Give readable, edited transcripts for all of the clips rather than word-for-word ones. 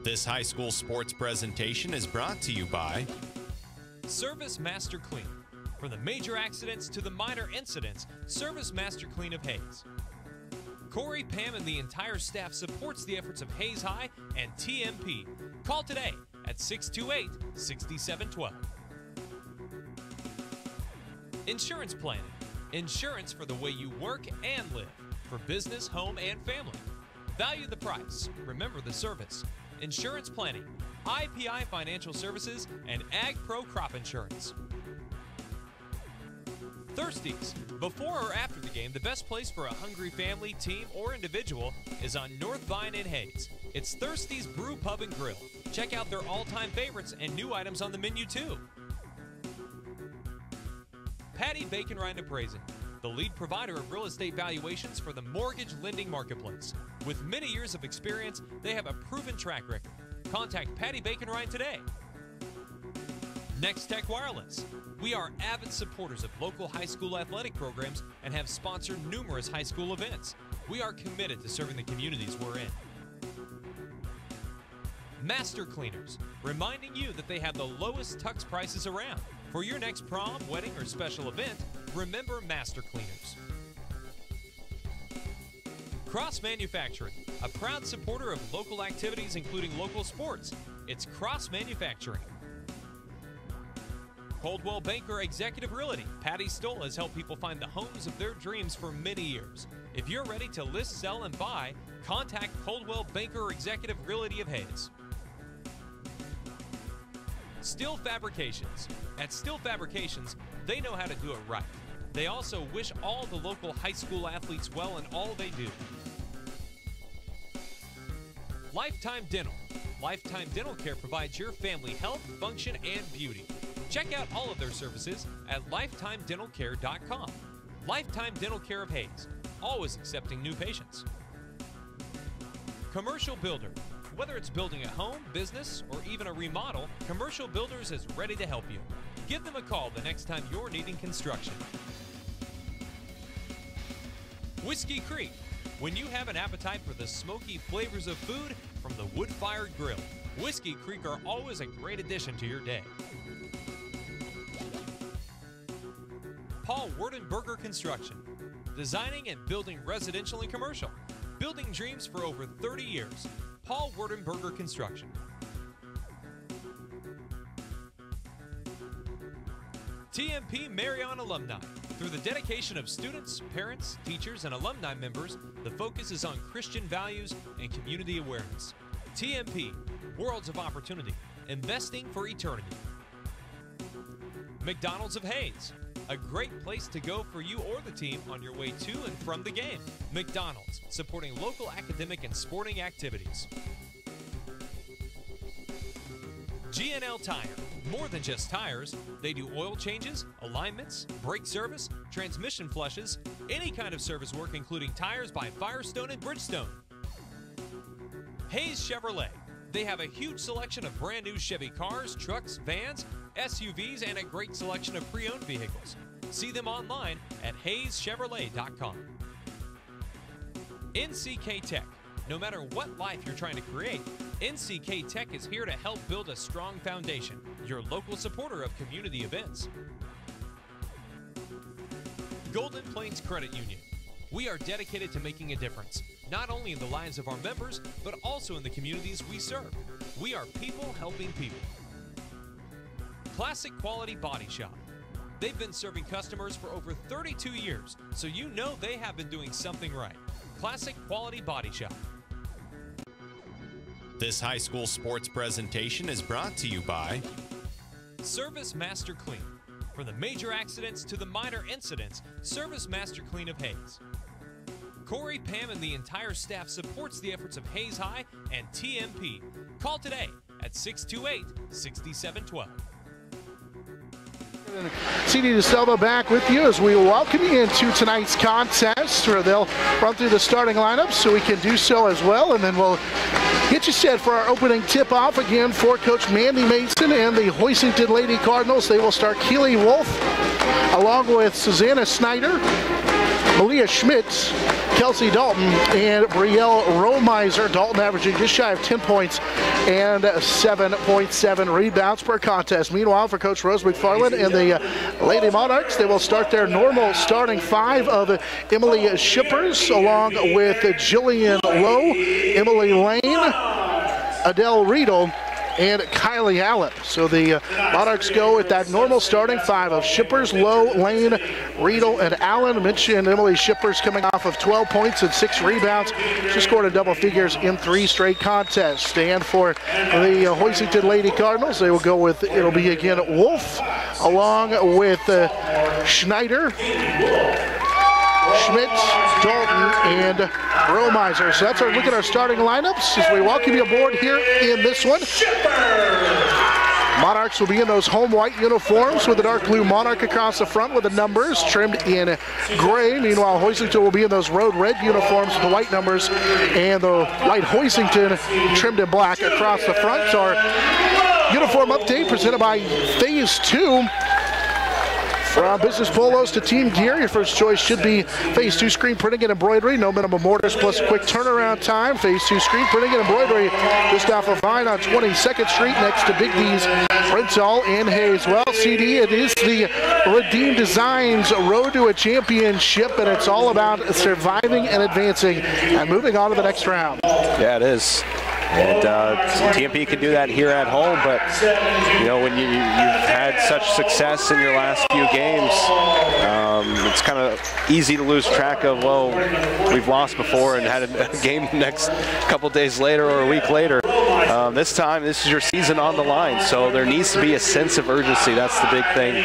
This high school sports presentation is brought to you by Service Master Clean. From the major accidents to the minor incidents, Service Master Clean of Hayes. Corey, Pam, and the entire staff supports the efforts of Hayes High and TMP. Call today at 628-6712. Insurance planning. Insurance for the way you work and live. For business, home, and family. Value the price. Remember the service. Insurance planning, IPI Financial Services, and Ag Pro Crop Insurance. Thirsties. Before or after the game, the best place for a hungry family, team, or individual is on North Vine in Hayes. It's Thirsties Brew Pub and Grill. Check out their all-time favorites and new items on the menu too. Patty Bacon Rind Appraising, the lead provider of real estate valuations for the mortgage lending marketplace. With many years of experience, they have a proven track record. Contact Patty Bacon Rind today. Next Tech Wireless. We are avid supporters of local high school athletic programs and have sponsored numerous high school events. We are committed to serving the communities we're in. Master Cleaners, reminding you that they have the lowest tux prices around. For your next prom, wedding, or special event, remember Master Cleaners. Cross Manufacturing, a proud supporter of local activities including local sports. It's Cross Manufacturing. Coldwell Banker Executive Realty. Patty Stoll has helped people find the homes of their dreams for many years. If you're ready to list, sell, and buy, contact Coldwell Banker Executive Realty of Hayes. Steel Fabrications. At Steel Fabrications, they know how to do it right. They also wish all the local high school athletes well in all they do. Lifetime Dental. Lifetime Dental Care provides your family health, function, and beauty. Check out all of their services at lifetimedentalcare.com. Lifetime Dental Care of Hayes, always accepting new patients. Commercial Builder. Whether it's building a home, business, or even a remodel, Commercial Builders is ready to help you. Give them a call the next time you're needing construction. Whiskey Creek. When you have an appetite for the smoky flavors of food from the wood-fired grill, Whiskey Creek are always a great addition to your day. Paul Werdenberger Construction. Designing and building residential and commercial. Building dreams for over 30 years. Paul Werdenberger Construction. TMP Marion Alumni. Through the dedication of students, parents, teachers, and alumni members, the focus is on Christian values and community awareness. TMP, Worlds of Opportunity, investing for eternity. McDonald's of Hayes, a great place to go for you or the team on your way to and from the game. McDonald's, supporting local academic and sporting activities. G&L Tire, more than just tires. They do oil changes, alignments, brake service, transmission flushes, any kind of service work including tires by Firestone and Bridgestone. Hayes Chevrolet. They have a huge selection of brand new Chevy cars, trucks, vans, SUVs, and a great selection of pre-owned vehicles. See them online at HayesChevrolet.com. NCK Tech. No matter what life you're trying to create, NCK Tech is here to help build a strong foundation. Your local supporter of community events. Golden Plains Credit Union. We are dedicated to making a difference, not only in the lives of our members, but also in the communities we serve. We are people helping people. Classic Quality Body Shop. They've been serving customers for over 32 years, so you know they have been doing something right. Classic Quality Body Shop. This high school sports presentation is brought to you by Service Master Clean. From the major accidents to the minor incidents, Service Master Clean of Hayes. Corey, Pam, and the entire staff supports the efforts of Hayes High and TMP. Call today at 628-6712. CD DeSelva back with you as we welcome you into tonight's contest, where they'll run through the starting lineup so we can do so as well, and then we'll get you set for our opening tip-off again for Coach Mandy Mason and the Hoisington Lady Cardinals. They will start Keely Wolf along with Susanna Snyder, Malia Schmitz, Kelsey Dalton and Brielle Romiser. Dalton averaging just shy of 10 points and 7.7 rebounds per contest. Meanwhile, for Coach Rose McFarland and the Lady Monarchs, they will start their normal starting five of Emily Shippers, along with Jillian Lowe, Emily Lane, Adele Riedel, and Kylie Allen. So the Monarchs go with that normal starting five of Shippers, Lowe, Lane, Riedel, and Allen. Mentioned Emily Shippers coming off of 12 points and 6 rebounds. She scored in double figures in 3 straight contests. And for the Hoisington Lady Cardinals, they will go with, it'll be again Wolf, along with Schneider, Schmidt, Dalton, and Romiser. So that's our look at our starting lineups as we welcome you aboard here in this one. Monarchs will be in those home white uniforms with the dark blue Monarch across the front with the numbers trimmed in gray. Meanwhile, Hoisington will be in those road red uniforms with the white numbers and the white Hoisington trimmed in black across the front. So our uniform update presented by Phase 2. From business polos to team gear, your first choice should be Phase 2 screen printing and embroidery. No minimum orders plus quick turnaround time. Phase 2 screen printing and embroidery just off of Vine on 22nd Street next to Big D's Rental in Hayes. Well, CD, it is the Redeem Designs Road to a Championship, and it's all about surviving and advancing and moving on to the next round. Yeah, it is. And TMP can do that here at home, but you know, when you've had such success in your last few games, it's kind of easy to lose track of, well, we've lost before and had a game next couple days later or a week later. This time, this is your season on the line, so there needs to be a sense of urgency. That's the big thing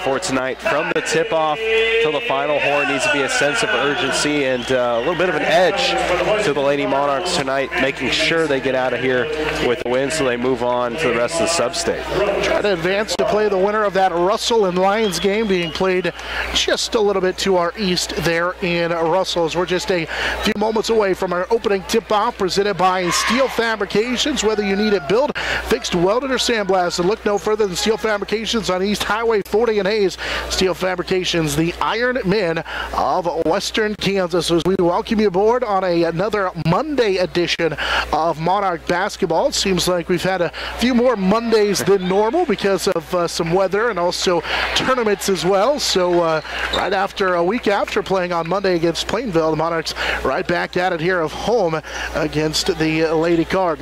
for tonight. From the tip-off till the final horn needs to be a sense of urgency and a little bit of an edge to the Lady Monarchs tonight, making sure they get out of here with a win so they move on to the rest of the sub-state. Try to advance to play the winner of that Russell and Lions game being played just a little bit to our east there in Russell. As we're just a few moments away from our opening tip-off presented by Steel Fabrications. Whether you need it built, fixed, welded, or sandblasted, look no further than Steel Fabrications on East Highway 40 in Hayes. Steel Fabrications, the Iron Men of Western Kansas. As we welcome you aboard on another Monday edition of Monarch basketball. It seems like we've had a few more Mondays than normal because of some weather and also tournaments as well. So right after a week after playing on Monday against Plainville, the Monarchs right back at it here of home against the Lady Cards.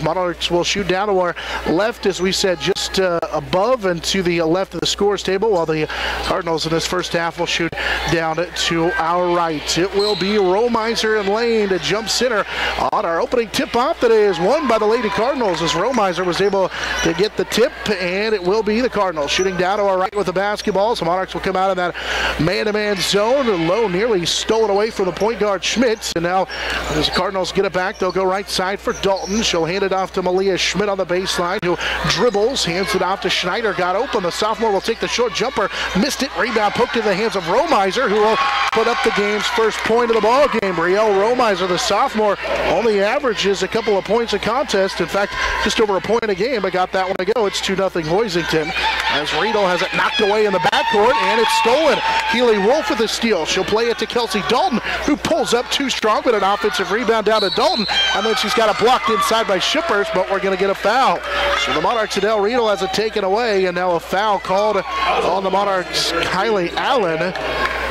Monarchs will shoot down to our left, as we said, just above and to the left of the scores table, while the Cardinals in this first half will shoot down to our right. It will be Romiser and Lane to jump center on our opening tip-off that is won by the Lady Cardinals, as Romiser was able to get the tip, and it will be the Cardinals shooting down to our right with the basketball. So Monarchs will come out in that man-to-man zone. Low nearly stolen away from the point guard Schmitz, and now as the Cardinals get it back, they'll go right side for Dalton. She'll hand it off to Malia Schmidt on the baseline, who dribbles, hands it off to Schneider. Got open. The sophomore will take the short jumper. Missed it. Rebound poked in the hands of Romiser, who will put up the game's first point of the ball game. Brielle Romiser, the sophomore, only averages a couple of points a contest. In fact, just over a point a game, but got that one to go. It's 2-0 Hoisington, as Riedel has it knocked away in the backcourt, and it's stolen. Keely Wolf with the steal. She'll play it to Kelsey Dalton, who pulls up too strong, but an offensive rebound down to Dalton, and then she's got it blocked inside by Shippers, but we're going to get a foul. So the Monarchs, Adele Riedel has it taken away, and now a foul called on the Monarchs, Kylie Allen.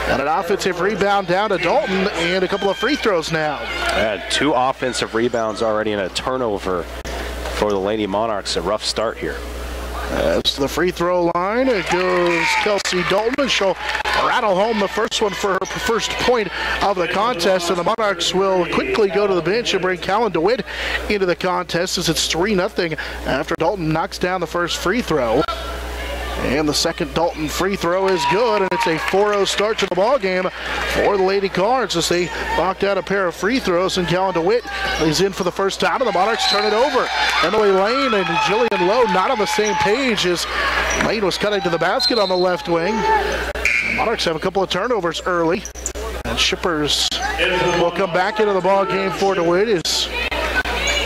And an offensive rebound down to Dalton, and a couple of free throws now. And 2 offensive rebounds already, and a turnover for the Lady Monarchs. A rough start here. As to the free throw line, it goes Kelsey Dalton, and she'll rattle home the first one for her first point of the contest. And the Monarchs will quickly go to the bench and bring Callan DeWitt into the contest, as it's 3-0 after Dalton knocks down the first free throw. And the second Dalton free throw is good, and it's a 4-0 start to the ball game for the Lady Cards as they knocked out a pair of free throws, and Callan DeWitt is in for the first time, and the Monarchs turn it over. Emily Lane and Jillian Lowe not on the same page, as Lane was cutting to the basket on the left wing. The Monarchs have a couple of turnovers early, and Shippers will come back into the ball game for DeWitt as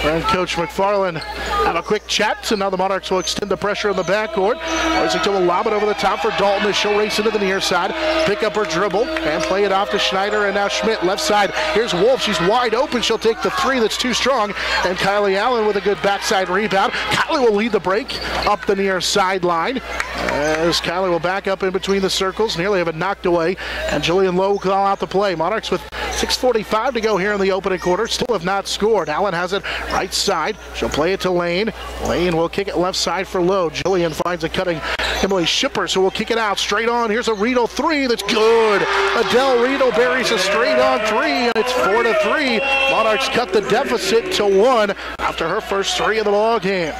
And Coach McFarland have a quick chat, and now the Monarchs will extend the pressure in the backcourt. Hoisington will lob it over the top for Dalton as she'll race into the near side, pick up her dribble, and play it off to Schneider, and now Schmidt left side. Here's Wolf, she's wide open, she'll take the three that's too strong, and Kylie Allen with a good backside rebound. Kylie will lead the break up the near sideline, as Kylie will back up in between the circles, nearly have it knocked away, and Jillian Lowe will call out the play. Monarchs with 6:45 to go here in the opening quarter, still have not scored. Allen has it right side, she'll play it to Lane. Lane will kick it left side for Lowe. Jillian finds a cutting Emily Shippers, who will kick it out straight on. Here's a Riedel three that's good. Adele Riedel buries a straight on three, and it's 4-3. Monarchs cut the deficit to 1 after her first three of the ball game.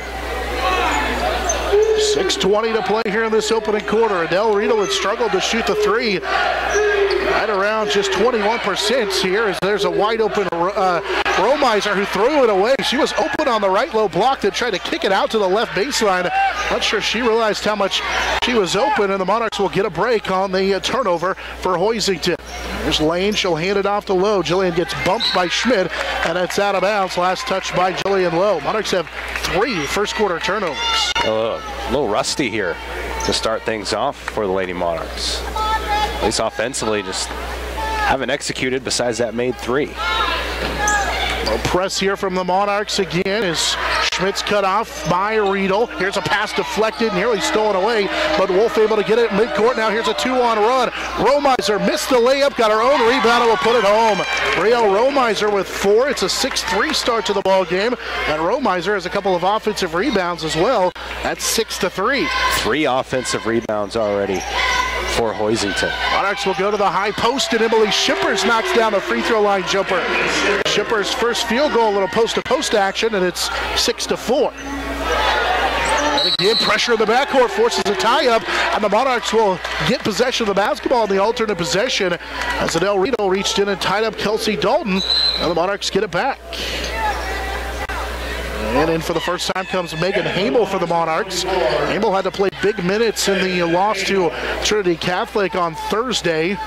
6:20 to play here in this opening quarter. Adele Riedel had struggled to shoot the three, right around just 21% here, as there's a wide open Romiser who threw it away. She was open on the right low block to try to kick it out to the left baseline. Not sure she realized how much she was open, and the Monarchs will get a break on the turnover for Hoisington. There's Lane, she'll hand it off to Lowe. Jillian gets bumped by Schmidt, and it's out of bounds. Last touch by Jillian Lowe. Monarchs have 3 first quarter turnovers. A little rusty here to start things off for the Lady Monarchs. At least offensively, just haven't executed besides that made 3. No press here from the Monarchs again as Schmidt's cut off by Riedel. Here's a pass deflected, nearly stolen away, but Wolf able to get it midcourt. Now here's a 2-on run. Romiser missed the layup, got her own rebound, and will put it home. Riel Romiser with 4. It's a 6-3 start to the ball game, and Romiser has a couple of offensive rebounds as well. That's 6-3. 3 offensive rebounds already for Hoisington. Monarchs will go to the high post, and Emily Shippers knocks down the free throw line jumper. Shippers' first field goal, a little post-to-post action, and it's 6-4. And again, pressure in the backcourt forces a tie-up, and the Monarchs will get possession of the basketball in the alternate possession as Adele Riedel reached in and tied up Kelsey Dalton, and the Monarchs get it back. And in for the first time comes Megan Hamel for the Monarchs. Hamel had to play big minutes in the loss to Trinity Catholic on Thursday.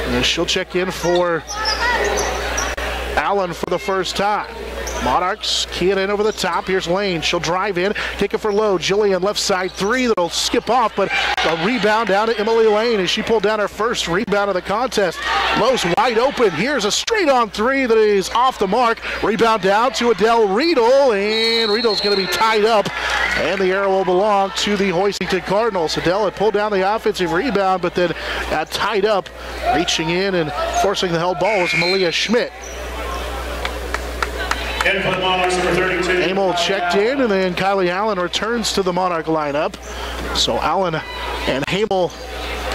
And she'll check in for Allen for the first time. Monarchs key it in over the top. Here's Lane. She'll drive in, kick it for Lowe. Jillian left side three that'll skip off, but a rebound down to Emily Lane as she pulled down her first rebound of the contest. Lowe's wide open. Here's a straight on three that is off the mark. Rebound down to Adele Riedel, and Riedel's going to be tied up, and the arrow will belong to the Hoisington Cardinals. Adele had pulled down the offensive rebound, but then got tied up. Reaching in and forcing the held ball was Malia Schmidt. Amel checked in, and then Kylie Allen returns to the Monarch lineup. So Allen and Hamel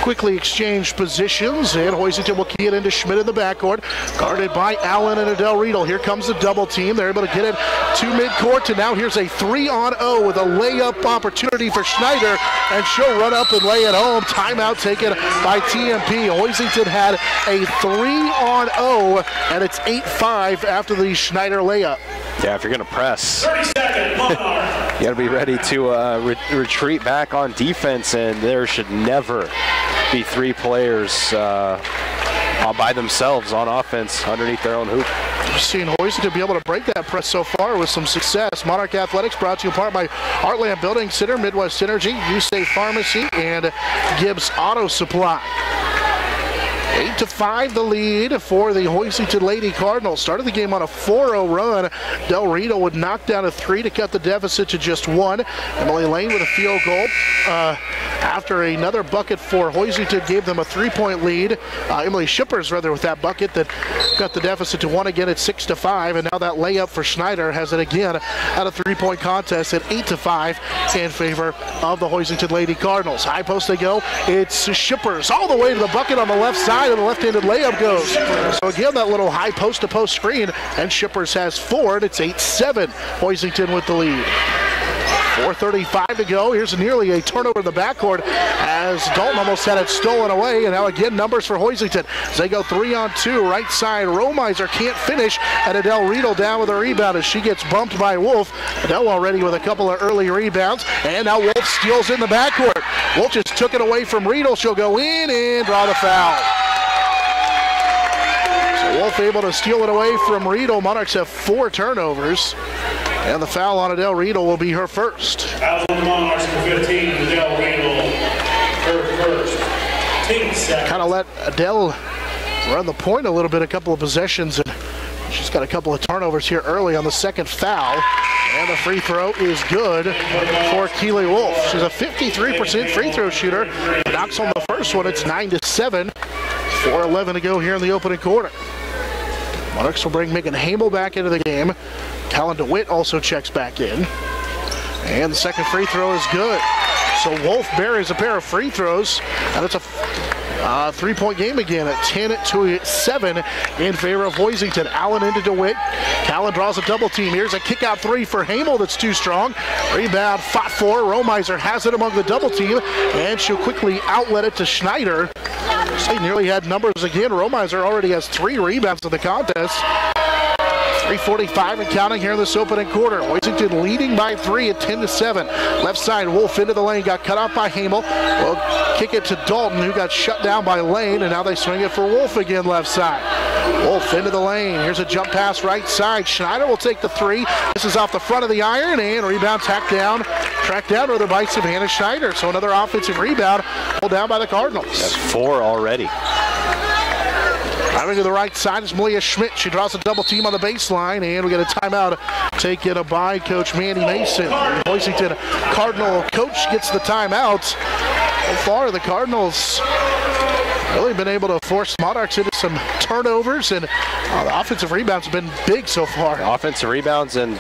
quickly exchange positions, and Hoisington will key it into Schmidt in the backcourt, guarded by Allen and Adele Riedel. Here comes the double team. They're able to get it to midcourt, and now here's a 3-on-0 with a layup opportunity for Schneider, and she'll run up and lay it home. Timeout taken by TMP. Hoisington had a 3-on-0, and it's 8-5 after the Schneider layup. Yeah, if you're going to press, you got to be ready to retreat back on defense, and there should never be 3 players by themselves on offense underneath their own hoop. We've seen Hoisington be able to break that press so far with some success. Monarch Athletics brought to you in part by Heartland Building Center, Midwest Energy, USAFE Pharmacy, and Gibbs Auto Supply. 8-5 the lead for the Hoisington Lady Cardinals. Started the game on a 4-0 run. Del Riedel would knock down a 3 to cut the deficit to just 1. Emily Lane with a field goal. After another bucket for Hoisington gave them a 3-point lead. Emily Shippers rather with that bucket that cut the deficit to 1 again at 6-5. And now that layup for Schneider has it again at a 3-point contest at 8-5 in favor of the Hoisington Lady Cardinals. High post they go. It's Shippers all the way to the bucket on the left side, and the left-handed layup goes. So again, that little high post-to-post screen, and Shippers has 4, and it's 8-7. Hoisington with the lead. 4:35 to go. Here's nearly a turnover in the backcourt as Dalton almost had it stolen away. And now again, numbers for Hoisington. As they go 3-on-2, right side. Romiser can't finish, and Adele Riedel down with a rebound as she gets bumped by Wolf. Adele already with a couple of early rebounds, and now Wolf steals in the backcourt. Wolf just took it away from Riedel. She'll go in and draw the foul. Wolf able to steal it away from Riedel. Monarchs have 4 turnovers. And the foul on Adele Riedel will be her first. Fouls on the Monarchs for 15, Adele Riedel, her first. Kind of let Adele run the point a little bit, a couple of possessions, and she's got a couple of turnovers here early on the second foul. And the free throw is good for Keely Wolf. She's a 53% free throw shooter. Knocks on the first one. It's 9-7. 4:11 to go here in the opening quarter. Monarchs will bring Megan Hamel back into the game. Callan DeWitt also checks back in. And the second free throw is good. So Wolf buries a pair of free throws, and it's a 3-point game again at 10-7 in favor of Hoisington. Allen into DeWitt. Callan draws a double team. Here's a kick out three for Hamel that's too strong. Rebound fought for. Romiser has it among the double team, and she'll quickly outlet it to Schneider. They nearly had numbers again. Romiser already has 3 rebounds in the contest. 3:45 and counting here in this opening quarter. Hoisington leading by 3 at 10-7. Left side, Wolf into the lane, got cut off by Hamel. Will kick it to Dalton, who got shut down by Lane, and now they swing it for Wolf again left side. Wolf into the lane. Here's a jump pass right side. Schneider will take the 3. This is off the front of the iron, and rebound tracked down rather by Savannah Schneider. So another offensive rebound pulled down by the Cardinals. That's 4 already. Driving to the right side is Malia Schmidt. She draws a double team on the baseline, and we get a timeout taken by Coach Mandy Mason. The Hoisington Cardinal coach gets the timeout. So far, the Cardinals really been able to force Monarchs into some turnovers, and the offensive rebounds have been big so far. Offensive rebounds, and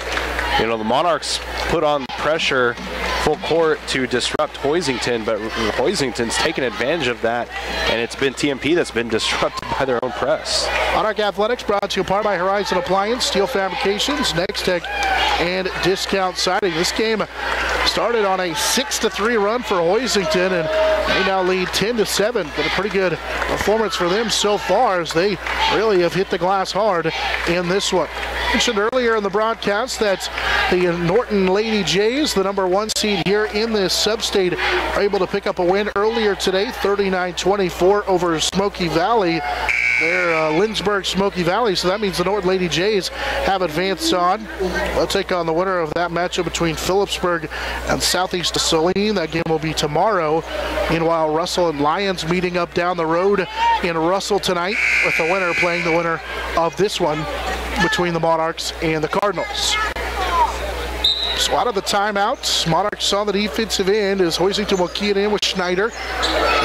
the Monarchs put on pressure full court to disrupt Hoisington, but Hoisington's taken advantage of that, and it's been TMP that's been disrupted by their own press. Monarch Athletics brought to you apart by Horizon Appliance, Steel Fabrications, Next Tech, and Discount Siding. This game started on a 6-3 run for Hoisington, and they now lead 10-7. Been a pretty good performance for them so far, as they really have hit the glass hard in this one. I mentioned earlier in the broadcast that the Norton Lady Jays, the number 1 seed here in this sub-state, are able to pick up a win earlier today, 39-24 over Smoky Valley. They're Lindsborg Smoky Valley, so that means the Norton Lady Jays have advanced on. We'll take on the winner of that matchup between Phillipsburg and Southeast Saline. That game will be tomorrow. Meanwhile, Russell and Lions meeting up down the road in Russell tonight, with the winner playing the winner of this one between the Monarchs and the Cardinals. So out of the timeouts, Monarchs on the defensive end as Hoisington will key it in with Schneider.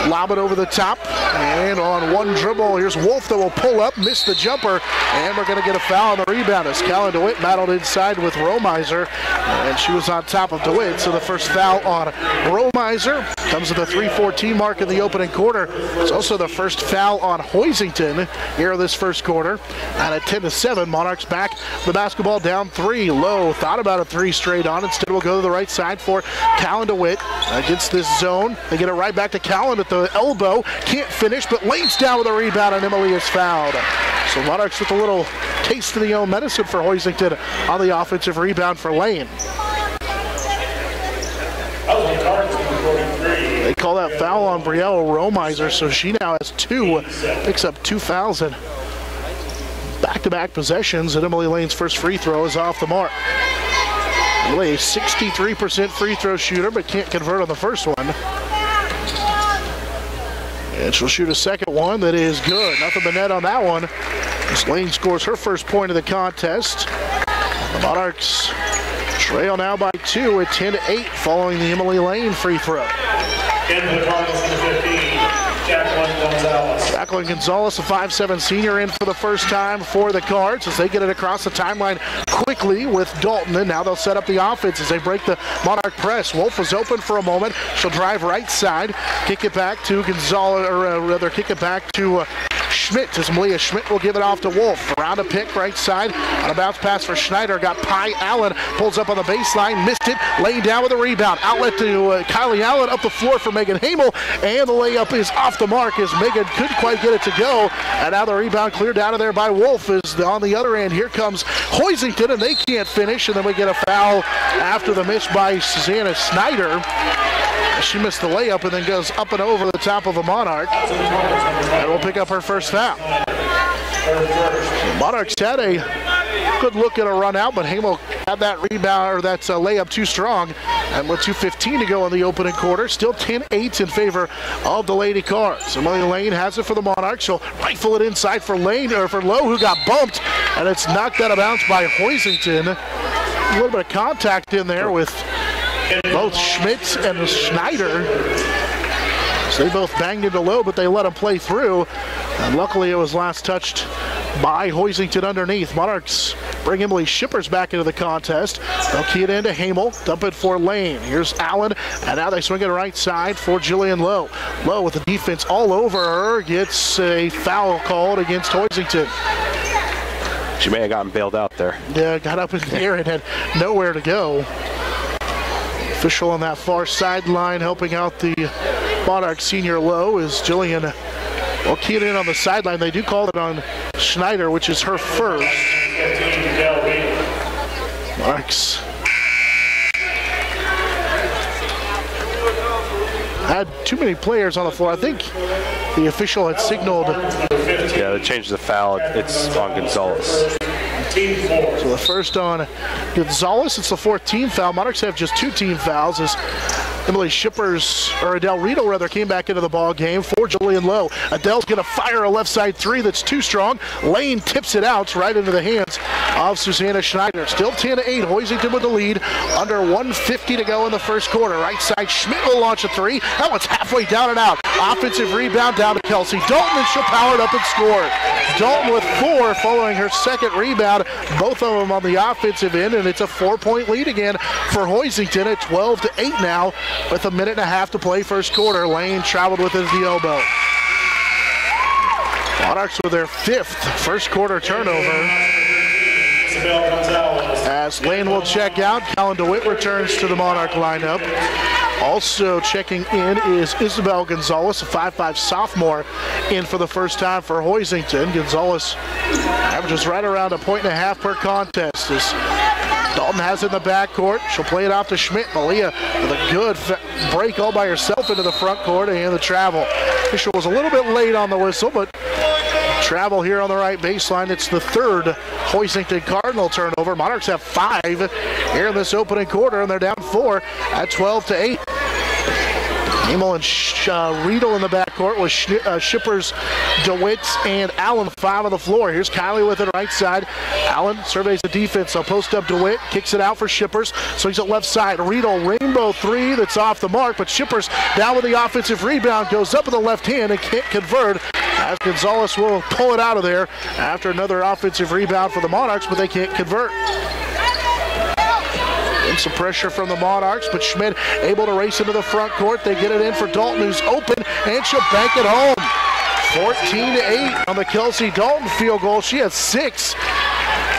Lob it over the top, and on one dribble, here's Wolf that will pull up, miss the jumper, and we're going to get a foul on the rebound as Callan DeWitt battled inside with Romiser, and she was on top of DeWitt, so the first foul on Romiser comes at the 3:14 mark in the opening quarter. It's also the first foul on Hoisington here in this first quarter, and at 10-7, Monarchs back the basketball down 3. Low thought about a 3 straight on, instead we'll go to the right side for Callan DeWitt against this zone. They get it right back to Callan at the elbow, can't finish, but lays down with a rebound, and Emily is fouled. So Monarchs with a little taste of the own medicine for Hoisington on the offensive rebound for Lane. They call that foul on Brielle Romiser, so she now has 2, picks up 2 fouls, and back-to-back possessions, and Emily Lane's first free throw is off the mark. Emily, a 63% free throw shooter, but can't convert on the first one. And she'll shoot a second one that is good. Nothing but net on that one. As Lane scores her first point of the contest. The Monarchs trail now by 2 at 10-8 following the Emily Lane free throw. In the Cardinals to 15, Jacqueline Gonzalez. Jacqueline Gonzalez, a 5'7" senior, in for the first time for the Cards as they get it across the timeline quickly with Dalton, and now they'll set up the offense as they break the Monarch press. Wolf was open for a moment. She'll drive right side, kick it back to Gonzalez, or rather kick it back to Schmidt, as Malia Schmidt will give it off to Wolf. Around a pick right side on a bounce pass for Schneider. Got Pi Allen, pulls up on the baseline, missed it, laying down with a rebound. Outlet to Kylie Allen, up the floor for Megan Hamel, and the layup is off the mark as Megan couldn't quite get it to go. And now the rebound cleared out of there by Wolf. Is on the other end, here comes Hoisington, and they can't finish, and then we get a foul after the miss by Susanna Snyder. She missed the layup and then goes up and over the top of a Monarch, and will pick up her first foul. Monarchs had a good look at a run out, but Hamo had that rebound, or that layup too strong. And with 2:15 to go in the opening quarter, still 10-8 in favor of the Lady Cards. Amelia Lane has it for the Monarchs. She'll rifle it inside for Lane, or for Lowe, who got bumped, and it's knocked out of bounds by Hoisington. A little bit of contact in there with both Schmidt and Schneider. So they both banged into Lowe, but they let him play through. And luckily it was last touched by Hoisington underneath. Monarchs bring Emily Shippers back into the contest. They'll key it into Hamel, dump it for Lane. Here's Allen, and now they swing it right side for Jillian Lowe. Lowe with the defense all over her, gets a foul called against Hoisington. She may have gotten bailed out there. Yeah, got up in the air and had nowhere to go. Official on that far sideline helping out the Monarch senior Lowe is Jillian. Well, keyed in on the sideline. They do call it on Schneider, which is her first. Monarchs had too many players on the floor. I think the official had signaled. Yeah, they changed the foul. It's on Gonzalez. So the first on Gonzalez. It's the fourth team foul. Monarchs have just 2 team fouls as Emily Shippers, or Adele Rito rather, came back into the ball game for Jillian Lowe. Adele's going to fire a left side 3 that's too strong. Lane tips it out right into the hands of Susanna Schneider. Still 10-8, Hoisington with the lead. Under 1:50 to go in the first quarter. Right side, Schmidt will launch a 3. That one's halfway down and out. Offensive rebound down to Kelsey Dalton, and she'll power it up and score. Dalton with 4 following her second rebound. Both of them on the offensive end, and it's a 4-point lead again for Hoisington at 12-8 now. With a minute and a half to play first quarter. Lane traveled with it at the elbow. Monarchs with their 5th first quarter turnover. As Lane will check out, Callan DeWitt returns to the Monarch lineup. Also checking in is Isabel Gonzalez, a 5'5" sophomore, in for the first time for Hoisington. Gonzalez averages right around 1.5 points per contest. Dalton has it in the backcourt. She'll play it off to Schmidt. Malia with a good break all by herself into the front court and the travel. Official was a little bit late on the whistle, but travel here on the right baseline. It's the 3rd Hoisington Cardinal turnover. Monarchs have 5 here in this opening quarter, and they're down 4 at 12-8. Emil and Riedel in the backcourt with Shippers, DeWitt, and Allen 5 on the floor. Here's Kylie with it right side. Allen surveys the defense. So post up DeWitt, kicks it out for Shippers. So he's at left side. Riedel, rainbow 3 that's off the mark, but Shippers down with the offensive rebound, goes up with the left hand and can't convert. As Gonzalez will pull it out of there after another offensive rebound for the Monarchs, but they can't convert. Some pressure from the Monarchs, but Schmidt able to race into the front court. They get it in for Dalton, who's open, and she'll bank it home. 14-8 on the Kelsey Dalton field goal. She has 6.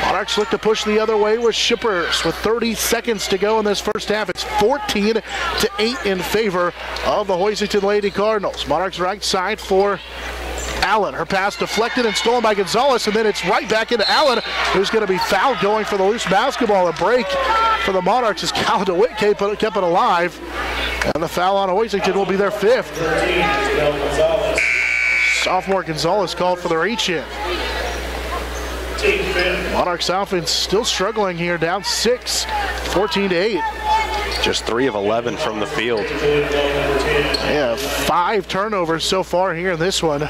Monarchs look to push the other way with Shippers with 30 seconds to go in this first half. It's 14-8 in favor of the Hoisington Lady Cardinals. Monarchs right side for Allen. Her pass deflected and stolen by Gonzalez, and then it's right back into Allen, who's going to be fouled going for the loose basketball. A break for the Monarchs as Callan DeWitt kept it alive. And the foul on Hoisington will be their 5th. Sophomore Gonzalez called for the reach-in. Monarchs offense still struggling here, down 6, 14-8. Just 3 of 11 from the field. Yeah, 5 turnovers so far here in this one.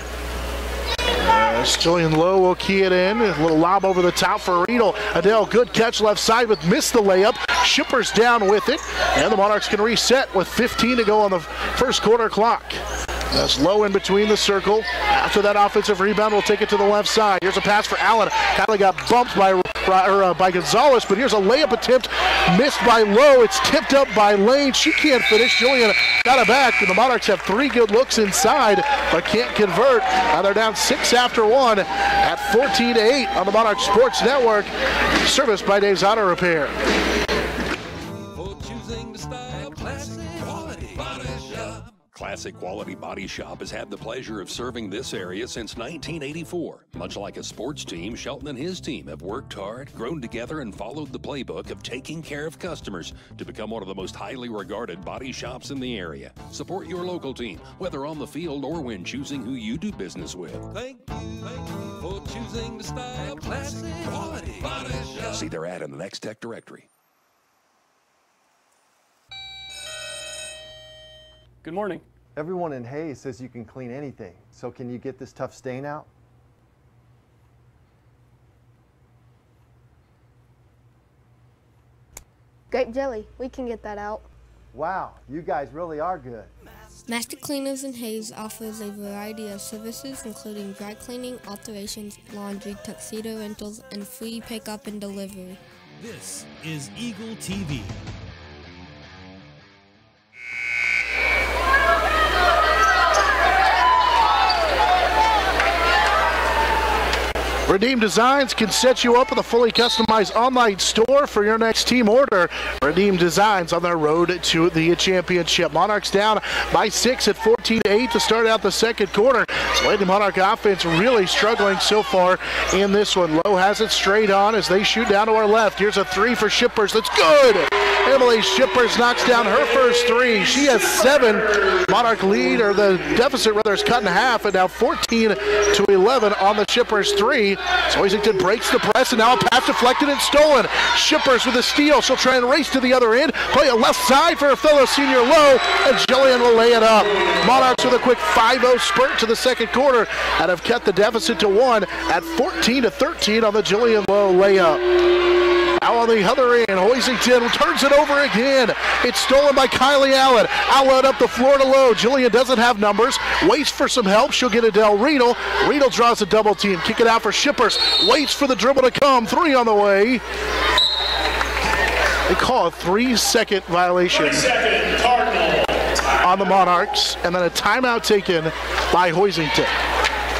Jillian Lowe will key it in. A little lob over the top for Riedel. Adele, good catch left side, but missed the layup. Shippers down with it, and the Monarchs can reset with 15 to go on the first quarter clock. That's Lowe in between the circle. After that offensive rebound, we'll take it to the left side. Here's a pass for Allen. Kylie got bumped by Gonzalez, but here's a layup attempt missed by Lowe. It's tipped up by Lane. She can't finish. Jillian got it back, and the Monarchs have 3 good looks inside, but can't convert. Now they're down 6 after 1 at 14-8 on the Monarch Sports Network, serviced by Dave's Auto Repair. Classic Quality Body Shop has had the pleasure of serving this area since 1984. Much like a sports team, Shelton and his team have worked hard, grown together, and followed the playbook of taking care of customers to become one of the most highly regarded body shops in the area. Support your local team, whether on the field or when choosing who you do business with. Thank you for choosing choosing to style classic quality body shop. See their ad in the Next Tech directory. Good morning. Everyone in Hayes says you can clean anything. So can you get this tough stain out? Grape jelly, we can get that out. Wow, you guys really are good. Master Cleaners in Hayes offers a variety of services including dry cleaning, alterations, laundry, tuxedo rentals, and free pickup and delivery. This is Eagle TV. Redeem Designs can set you up with a fully customized online store for your next team order. Redeem Designs on their road to the championship. Monarchs down by 6 at 14-8 to start out the second quarter. So Lady Monarch offense really struggling so far in this one. Lowe has it straight on as they shoot down to our left. Here's a three for Shippers. That's good. Emily Shippers knocks down her first three. She has 7. Monarch lead, or the deficit rather, is cut in half, and now 14-11 on the Shippers 3. So Hoisington breaks the press, and now a pass deflected and stolen. Shippers with a steal. She'll try and race to the other end. Play it left side for her fellow senior Lowe, and Jillian will lay it up. Monarchs with a quick 5-0 spurt to the second quarter and have cut the deficit to 1 at 14-13 on the Jillian Lowe layup. Now on the other end, Hoisington turns it over again. It's stolen by Kylie Allen. Outlet up the floor to Lowe. Jillian doesn't have numbers. Waits for some help. She'll get Adele Riedel. Riedel draws a double team. Kick it out for Shippers. Waits for the dribble to come. 3 on the way. They call a 3-second violation on the Monarchs. And then a timeout taken by Hoisington.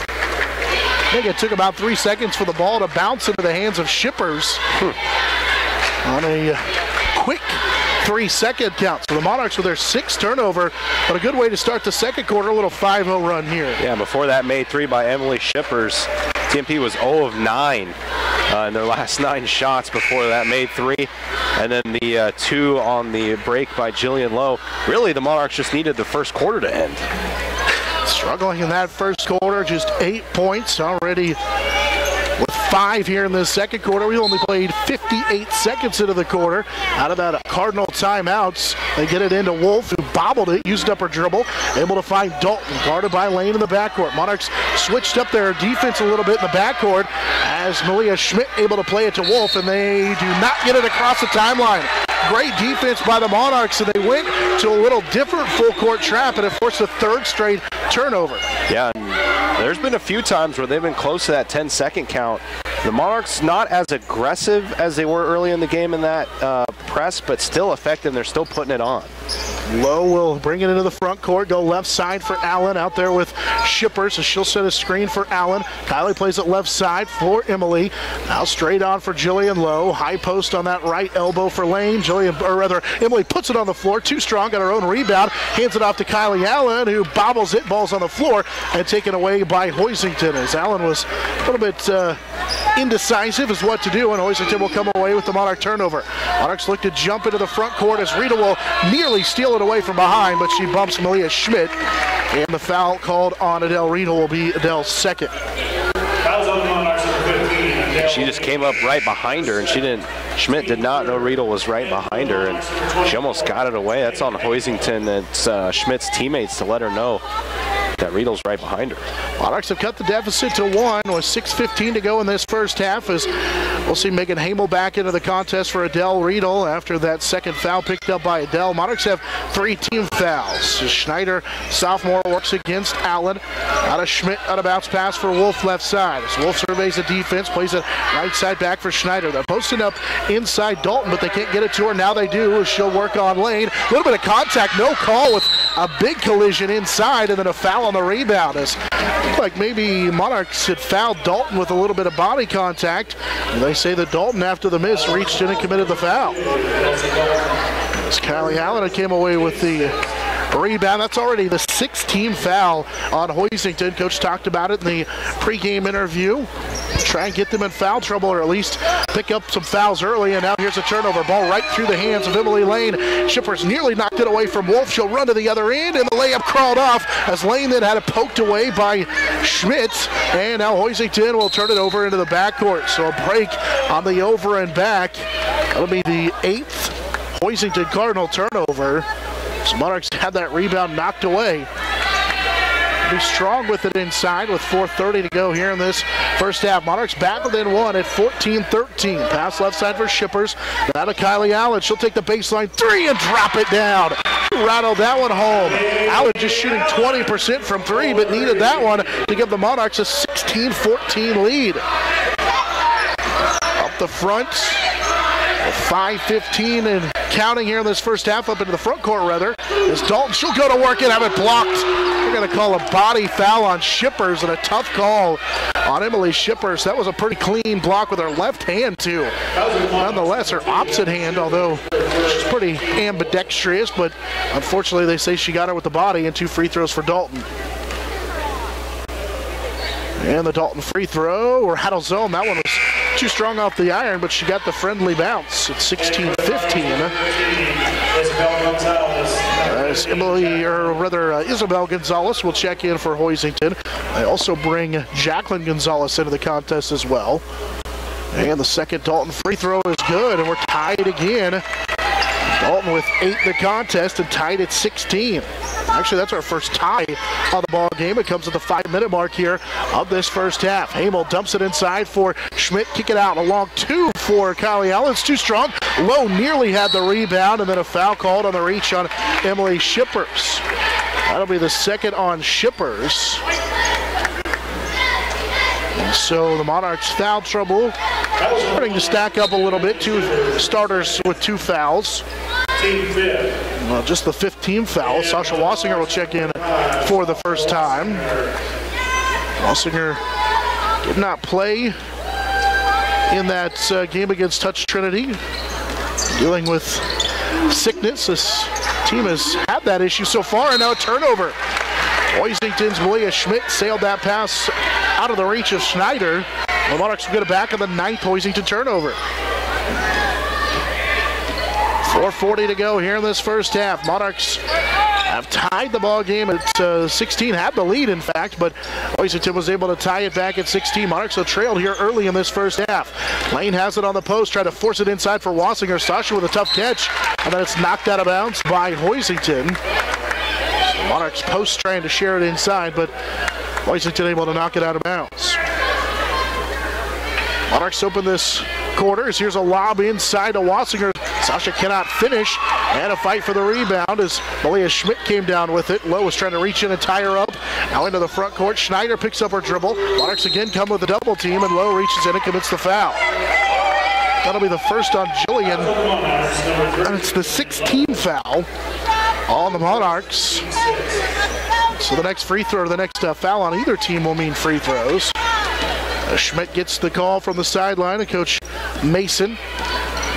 I think it took about 3 seconds for the ball to bounce into the hands of Shippers on a quick 3-second count. So the Monarchs with their 6th turnover, but a good way to start the second quarter, a little 5-0 run here. Yeah, before that made 3 by Emily Shippers. TMP was 0 of 9 in their last 9 shots before that made 3. And then the 2 on the break by Jillian Lowe. Really, the Monarchs just needed the first quarter to end. Struggling in that first quarter, just 8 points already with 5 here in the second quarter. We only played 58 seconds into the quarter. Out of that Cardinal timeouts, they get it into Wolf, who bobbled it, used up her dribble, able to find Dalton, guarded by Lane in the backcourt. Monarchs switched up their defense a little bit in the backcourt as Malia Schmidt able to play it to Wolf, and they do not get it across the timeline. Great defense by the Monarchs, and they went to a little different full-court trap, and it forced a 3rd straight turnover. Yeah, there's been a few times where they've been close to that 10-second count. The Monarchs not as aggressive as they were early in the game in that press, but still effective. They're still putting it on. Lowe will bring it into the front court, go left side for Allen out there with Shippers, so she'll set a screen for Allen. Kylie plays it left side for Emily. Now straight on for Jillian Lowe. High post on that right elbow for Lane. Emily puts it on the floor, too strong, got her own rebound, hands it off to Kylie Allen, who bobbles it, ball's on the floor, and taken away by Hoisington, as Allen was a little bit indecisive as what to do, and Hoisington will come away with the Monarch turnover. Monarchs look to jump into the front court as Rita will nearly steal it away from behind, but she bumps Malia Schmidt, and the foul called on Adele Rita will be Adele's 2nd. She just came up right behind her, and Schmidt did not know Riedel was right behind her, and she almost got it away. That's on Hoisington. It's Schmidt's teammates to let her know that Riedel's right behind her. Monarchs have cut the deficit to 1 with 6:15 to go in this first half, as we'll see Megan Hamel back into the contest for Adele Riedel after that second foul picked up by Adele. Monarchs have 3 team fouls. Schneider, sophomore, works against Allen. Out of Schmidt, out of bounce pass for Wolf left side. As Wolf surveys the defense, plays it right side back for Schneider. They're posting up inside Dalton, but they can't get it to her. Now they do, as she'll work on Lane. A little bit of contact, no call, with a big collision inside, and then a foul on the rebound. As looked like maybe Monarchs had fouled Dalton with a little bit of body contact. And they say that Dalton, after the miss, reached in and committed the foul. As Kylie Allen came away with the rebound. That's already the 6th team foul on Hoisington. Coach talked about it in the pregame interview. try and get them in foul trouble, or at least pick up some fouls early. And now here's a turnover. Ball right through the hands of Emily Lane. Shippers nearly knocked it away from Wolf. She'll run to the other end, and the layup crawled off as Lane then had it poked away by Schmidt. And now Hoisington will turn it over into the backcourt. So a break on the over and back. That'll be the 8th Hoisington Cardinal turnover. So Monarchs had that rebound knocked away. Be strong with it inside with 4:30 to go here in this first half. Monarchs back within one at 14-13. Pass left side for Shippers. Now to Kylie Allen. She'll take the baseline three and drop it down. Rattled that one home. Allen just shooting 20% from three, but needed that one to give the Monarchs a 16-14 lead. Up the front. 5:15 and counting here in this first half, up into the front court rather, is Dalton. She'll go to work and have it blocked. We're going to call a body foul on Shippers, and a tough call on Emily Shippers. That was a pretty clean block with her left hand too. Nonetheless, her opposite hand, although she's pretty ambidextrous, but unfortunately they say she got her with the body, and 2 free throws for Dalton. And the Dalton free throw, or Haddle zone. That one was too strong off the iron, but she got the friendly bounce at 16-15. As Isabel Gonzalez will check in for Hoisington. They also bring Jacqueline Gonzalez into the contest as well. And the second Dalton free throw is good, and we're tied again. Dalton with 8 in the contest and tied at 16. Actually, that's our first tie on the ball game. It comes at the 5-minute mark here of this first half. Hamel dumps it inside for Schmidt. Kick it out. A long 2 for Kylie Allen. It's too strong. Lowe nearly had the rebound, and then a foul called on the reach on Emily Shippers. That'll be the second on Shippers. And so the Monarchs foul trouble starting to stack up a little bit. 2 starters with 2 fouls. Well, just the 15th foul. Sasha Wassinger will check in for the first time. Wassinger did not play in that game against Touch Trinity. Dealing with sickness. This team has had that issue so far, and now a turnover. Hoisington's Malia Schmidt sailed that pass out of the reach of Schneider. The Monarchs will get it back on the 9th Hoisington turnover. 4:40 to go here in this first half. Monarchs have tied the ball game at 16, had the lead in fact, but Hoisington was able to tie it back at 16. Monarchs have trailed here early in this first half. Lane has it on the post, try to force it inside for Wassinger. Sasha with a tough catch, and then it's knocked out of bounds by Hoisington. Monarchs post trying to share it inside, but Hoisington able to knock it out of bounds. Monarchs open this quarters. Here's a lob inside to Wassinger. Sasha cannot finish, and a fight for the rebound as Malia Schmidt came down with it. Lowe was trying to reach in and tie her up. Now into the front court. Schneider picks up her dribble. Monarchs again come with a double team, and Lowe reaches in and commits the foul. That'll be the first on Jillian, and it's the 16th foul on the Monarchs. So the next free throw, or the next foul on either team will mean free throws. Schmidt gets the call from the sideline, and Coach Mason.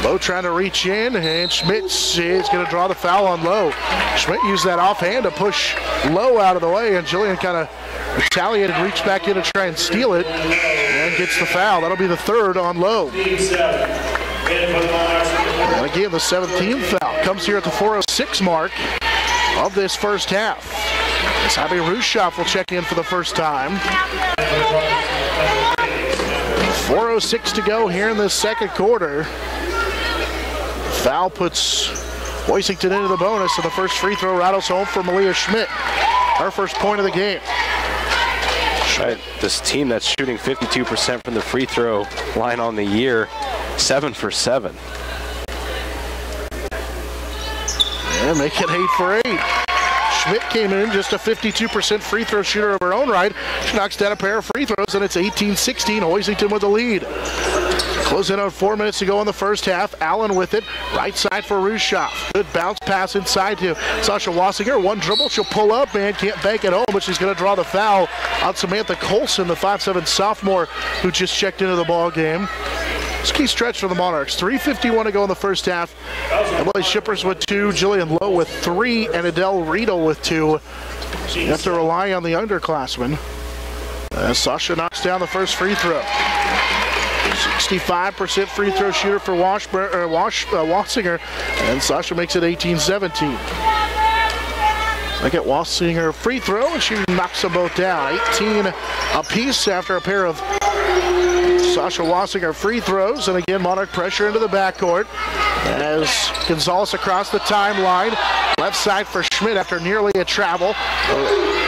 Lowe trying to reach in, and Schmidt is going to draw the foul on Lowe. Schmidt used that offhand to push Lowe out of the way, and Jillian kind of retaliated, reached back in to try and steal it, and gets the foul. That'll be the 3rd on Lowe. And again, the 17th foul comes here at the 4:06 mark of this first half. As Abby Rushoff will check in for the first time. 4:06 to go here in the second quarter. Foul puts Hoisington into the bonus, and the first free throw rattles home for Malia Schmidt. Her first point of the game. Right. This team that's shooting 52% from the free throw line on the year, 7 for 7. And make it 8 for 8. Schmidt came in just a 52% free throw shooter of her own right. She knocks down a pair of free throws, and it's 18-16. Hoisington with the lead. Close in on 4 minutes to go in the first half. Allen with it. Right side for Rushoff. Good bounce pass inside to Sasha Wassinger. One dribble. She'll pull up and can't bank it home, but she's going to draw the foul on Samantha Colson, the 5'7" sophomore who just checked into the ball game. It's a key stretch for the Monarchs. 3:51 to go in the first half. Emily Shippers with 2, Jillian Lowe with 3, and Adele Riedel with 2. So you have to rely on the underclassmen. As Sasha knocks down the first free throw. 65% free throw shooter for Wassinger, and Sasha makes it 18-17. Second Wassinger free throw, and she knocks them both down. 18 apiece after a pair of Sasha Wassinger free throws, and again Monarch pressure into the backcourt as Gonzalez across the timeline. Left side for Schmidt after nearly a travel.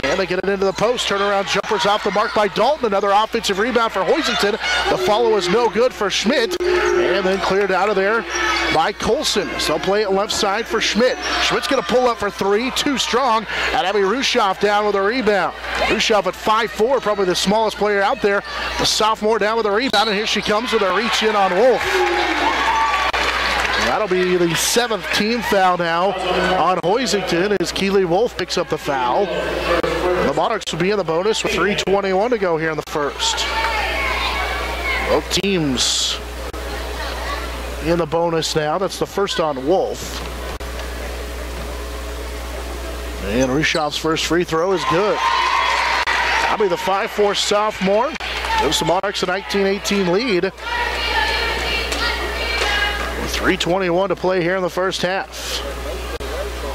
And they get it into the post. Turnaround jumpers off the mark by Dalton. Another offensive rebound for Hoisington. The follow is no good for Schmidt. And then cleared out of there by Colson. So they'll play it left side for Schmidt. Schmidt's going to pull up for three. Too strong. And Abby Rushoff down with a rebound. Rushoff at 5'4", probably the smallest player out there. The sophomore down with a rebound. And here she comes with a reach in on Wolf. That'll be the 7th team foul now on Hoisington as Keely Wolf picks up the foul. The Monarchs will be in the bonus with 3:21 to go here in the first. Both teams in the bonus now. That's the first on Wolf. And Rushoff's first free throw is good. That'll be the 5'4" sophomore. Gives the Monarchs a 19-18 lead. 3:21 to play here in the first half.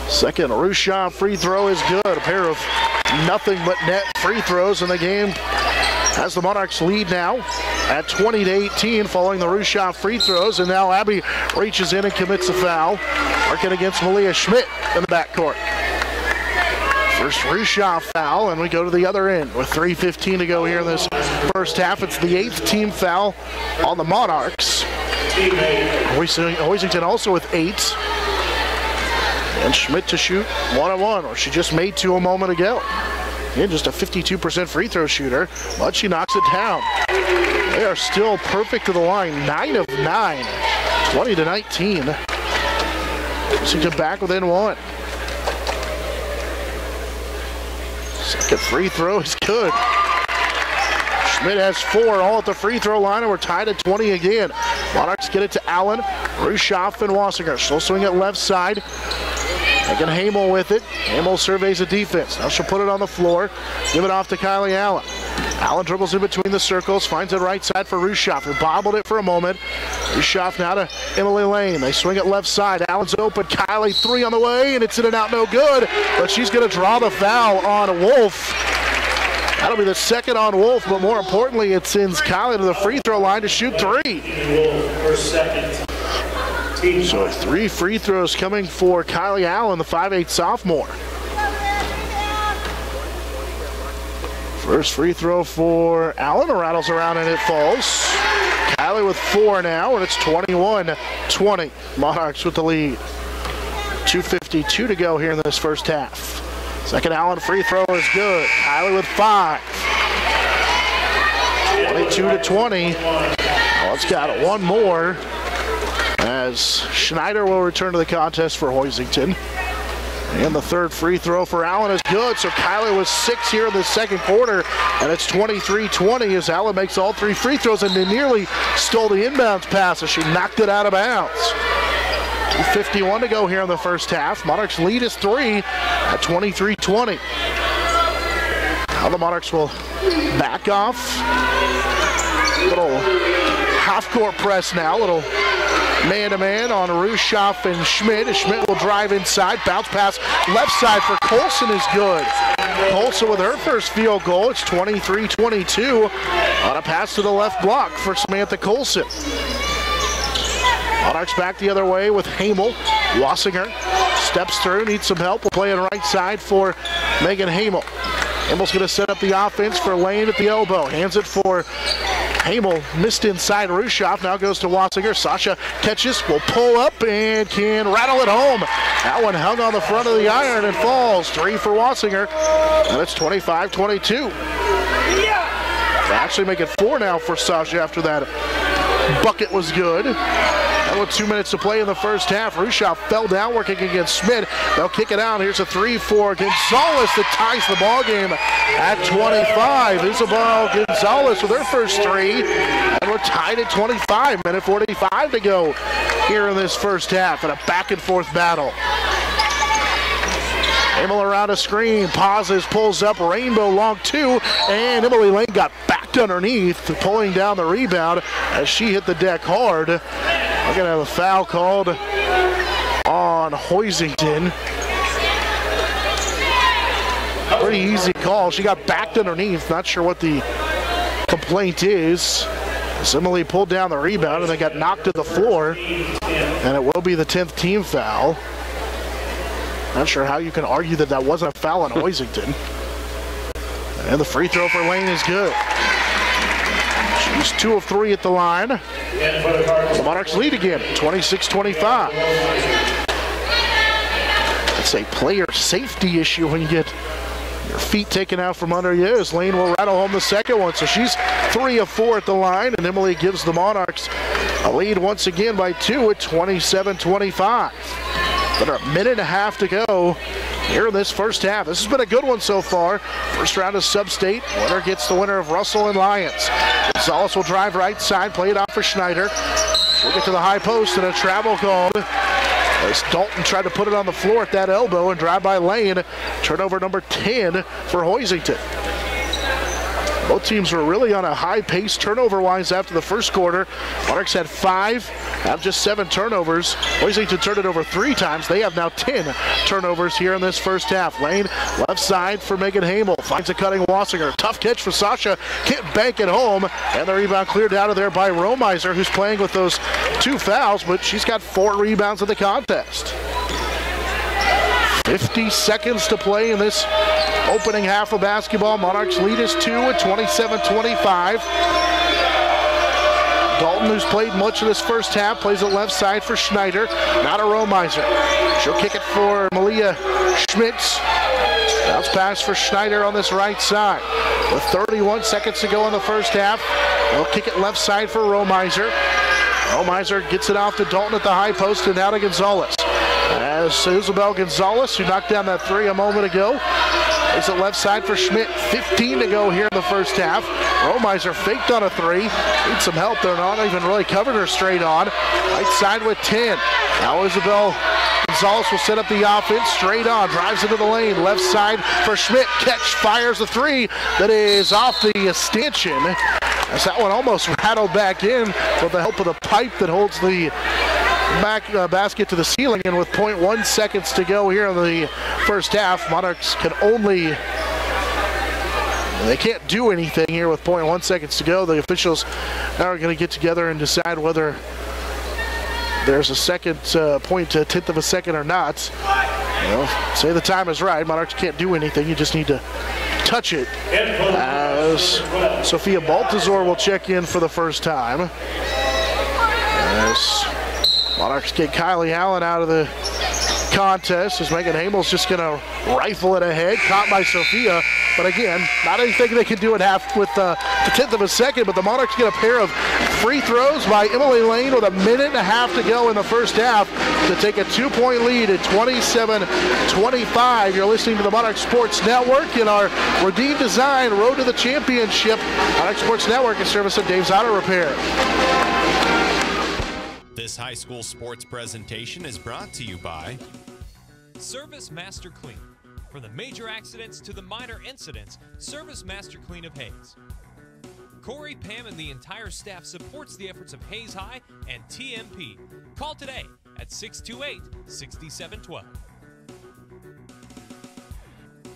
Second Rushoff free throw is good. A pair of nothing but net free throws in the game has the Monarchs lead now at 20-18 following the Rushoff free throws. And now Abby reaches in and commits a foul. Working against Malia Schmidt in the backcourt. First Rushoff foul, and we go to the other end with 3:15 to go here in this first half. It's the 8th team foul on the Monarchs. Hoisington also with 8. And Schmidt to shoot 1-on-1, or she just made 2 a moment ago. Again, just a 52% free throw shooter, but she knocks it down. They are still perfect to the line, 9 of 9, 20-19. Hoisington back within 1. Second free throw is good. Schmidt has 4, all at the free throw line, and we're tied at 20 again. Monarchs get it to Allen, Rushoff, and Wassinger. She'll swing it left side. Again, Hamel with it. Hamel surveys the defense. Now she'll put it on the floor. Give it off to Kylie Allen. Allen dribbles in between the circles, finds it right side for Rushoff, who bobbled it for a moment. Rushoff now to Emily Lane. They swing it left side. Allen's open. Kylie, 3 on the way, and it's in and out, no good. But she's going to draw the foul on Wolf. That'll be the second on Wolf, but more importantly, it sends Kylie to the free throw line to shoot 3. So 3 free throws coming for Kylie Allen, the 5'8" sophomore. First free throw for Allen, rattles around and it falls. Kylie with 4 now, and it's 21-20. Monarchs with the lead. 2:52 to go here in this first half. Second Allen free throw is good. Kylie with 5. 22-20. Allen's got one more as Schneider will return to the contest for Hoisington. And the third free throw for Allen is good. So Kylie was 6 here in the second quarter, and it's 23-20 as Allen makes all 3 free throws and they nearly stole the inbounds pass as she knocked it out of bounds. 2:51 to go here in the first half. Monarchs lead is 3 at 23-20. Now the Monarchs will back off. Little half-court press now. Little man-to-man on Rushoff and Schmidt. Schmidt will drive inside. Bounce pass left side for Colson is good. Colson with her first field goal. It's 23-22 on a pass to the left block for Samantha Colson. Monarchs back the other way with Hamel. Wassinger steps through, needs some help. We'll play it right side for Megan Hamel. Hamel's going to set up the offense for Lane at the elbow. Hands it for Hamel. Missed inside Rushoff. Now goes to Wassinger. Sasha catches, will pull up and can rattle it home. That one hung on the front of the iron and falls. 3 for Wassinger. And it's 25-22. They actually make it 4 now for Sasha after that bucket was good. And with 2 minutes to play in the first half, Rushoff fell down working against Schmidt. They'll kick it out. Here's a 3 for Gonzalez that ties the ball game at 25. Isabel Gonzalez with her first 3. And we're tied at 25. Minute 45 to go here in this first half in a back and forth battle. Hamel around a screen, pauses, pulls up, rainbow long two, and Emily Lane got backed underneath, pulling down the rebound as she hit the deck hard. We're going to have a foul called on Hoisington. Pretty easy call. She got backed underneath. Not sure what the complaint is. Emily pulled down the rebound and then got knocked to the floor, and it will be the 10th team foul. Not sure how you can argue that that wasn't a foul on Hoisington. And the free throw for Lane is good. She's 2 of 3 at the line. The Monarchs lead again, 26-25. It's a player safety issue when you get your feet taken out from under you, as Lane will rattle home the second one. So she's 3 of 4 at the line, and Emily gives the Monarchs a lead once again by 2 at 27-25. But a minute and a half to go here in this first half. This has been a good one so far. First round of sub-state. Winner gets the winner of Russell and Lyons. Gonzalez will drive right side, play it out for Schneider. She'll get to the high post and a travel called as Dalton tried to put it on the floor at that elbow and drive by Lane. Turnover number 10 for Hoisington. Both teams were really on a high pace turnover-wise after the first quarter. Monarchs had 5 out of just 7 turnovers. Hoisington turned it over 3 times. They have now 10 turnovers here in this first half. Lane, left side for Megan Hamel. Finds a cutting Wassinger. Tough catch for Sasha. Can't bank it home. And the rebound cleared out of there by Romiser, who's playing with those 2 fouls, but she's got 4 rebounds in the contest. 50 seconds to play in this opening half of basketball. Monarchs lead is 2 at 27-25. Dalton, who's played much of this first half, plays it left side for Schneider. Not a Romiser. She'll kick it for Malia Schmitz. Bounce pass for Schneider on this right side. With 31 seconds to go in the first half, they'll kick it left side for Romiser. Romiser gets it off to Dalton at the high post and now to Gonzalez. As Isabel Gonzalez, who knocked down that 3 a moment ago, is it left side for Schmidt. 15 to go here in the first half. Romiser faked on a 3. Needs some help. They're not even really covering her straight on. Right side with 10. Now Isabel Gonzalez will set up the offense. Straight on. Drives into the lane. Left side for Schmidt. Catch. Fires a 3 that is off the extension. As that one almost rattled back in with the help of the pipe that holds the basket to the ceiling, and with 0.1 seconds to go here in the first half, Monarchs they can't do anything here with 0.1 seconds to go. The officials now are going to get together and decide whether there's a second point, a tenth of a second or not. Say the time is right. Monarchs can't do anything. You just need to touch it. As Sophia Baltazar will check in for the first time. As Monarchs get Kylie Allen out of the contest, as Megan Hamel's just going to rifle it ahead. Caught by Sophia, but again, not anything they can do at half with the tenth of a second, but the Monarchs get a pair of free throws by Emily Lane with a minute and a half to go in the first half to take a 2-point lead at 27-25. You're listening to the Monarch Sports Network in our Redeem Design Road to the Championship. Monarch Sports Network is service of Dave's Auto Repair. This high school sports presentation is brought to you by Service Master Clean. From the major accidents to the minor incidents, Service Master Clean of Hayes. Corey, Pam, and the entire staff supports the efforts of Hayes High and TMP. Call today at 628-6712.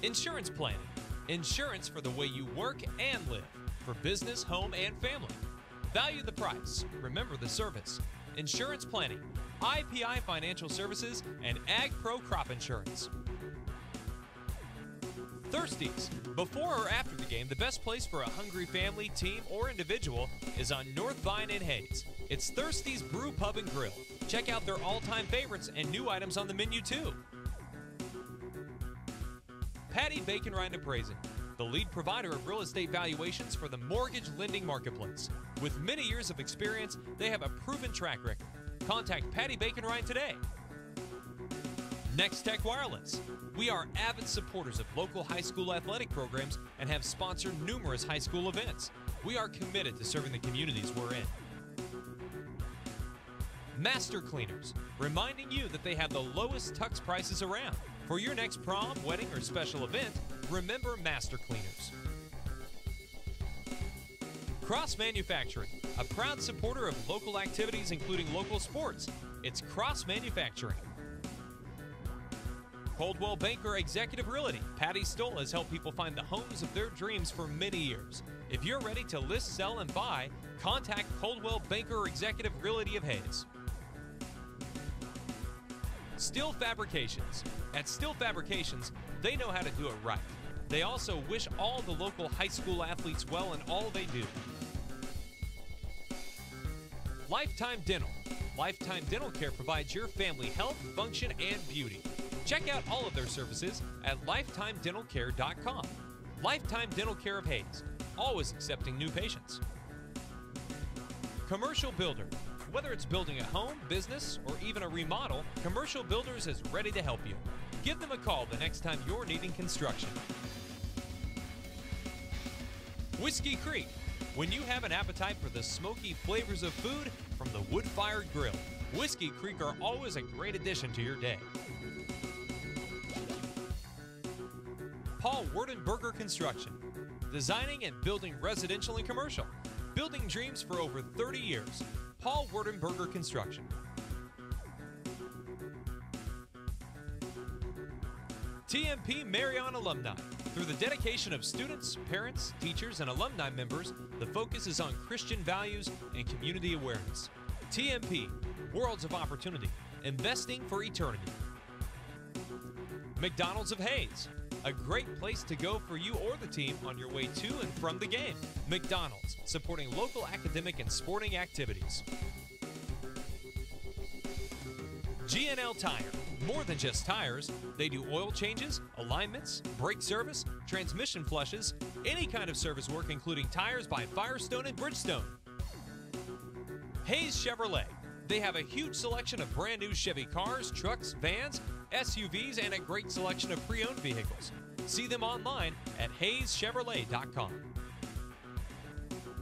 Insurance planning. Insurance for the way you work and live. For business, home, and family. Value the price. Remember the service. Insurance planning, IPI Financial Services, and Ag Pro Crop Insurance. Thirsties. Before or after the game, the best place for a hungry family, team, or individual is on North Vine in Hayes. It's Thirsties Brew Pub and Grill. Check out their all-time favorites and new items on the menu too. Patty Bacon Rind Appraising, the lead provider of real estate valuations for the mortgage lending marketplace. With many years of experience, they have a proven track record. Contact Patty Bacon Rind today. Next Tech Wireless. We are avid supporters of local high school athletic programs and have sponsored numerous high school events. We are committed to serving the communities we're in. Master Cleaners, reminding you that they have the lowest tux prices around. For your next prom, wedding, or special event, remember Master Cleaners. Cross Manufacturing, a proud supporter of local activities including local sports. It's Cross Manufacturing. Coldwell Banker Executive Realty. Patty Stoll has helped people find the homes of their dreams for many years. If you're ready to list, sell, and buy, contact Coldwell Banker Executive Realty of Hayes. Steel Fabrications. At Steel Fabrications, they know how to do it right. They also wish all the local high school athletes well in all they do. Lifetime Dental. Lifetime Dental Care provides your family health, function, and beauty. Check out all of their services at lifetimedentalcare.com. Lifetime Dental Care of Hayes, always accepting new patients. Commercial Builder. Whether it's building a home, business, or even a remodel, Commercial Builders is ready to help you. Give them a call the next time you're needing construction. Whiskey Creek. When you have an appetite for the smoky flavors of food from the wood-fired grill, Whiskey Creek are always a great addition to your day. Paul Werdenberger Construction. Designing and building residential and commercial. Building dreams for over 30 years. Paul Werdenberger Construction. TMP Marion Alumni. Through the dedication of students, parents, teachers, and alumni members, the focus is on Christian values and community awareness. TMP, Worlds of Opportunity, investing for eternity. McDonald's of Hayes, a great place to go for you or the team on your way to and from the game. McDonald's, supporting local academic and sporting activities. G&L Tire. More than just tires, they do oil changes, alignments, brake service, transmission flushes, any kind of service work including tires by Firestone and Bridgestone. Hayes Chevrolet. They have a huge selection of brand new Chevy cars, trucks, vans, SUVs, and a great selection of pre-owned vehicles. See them online at hayeschevrolet.com.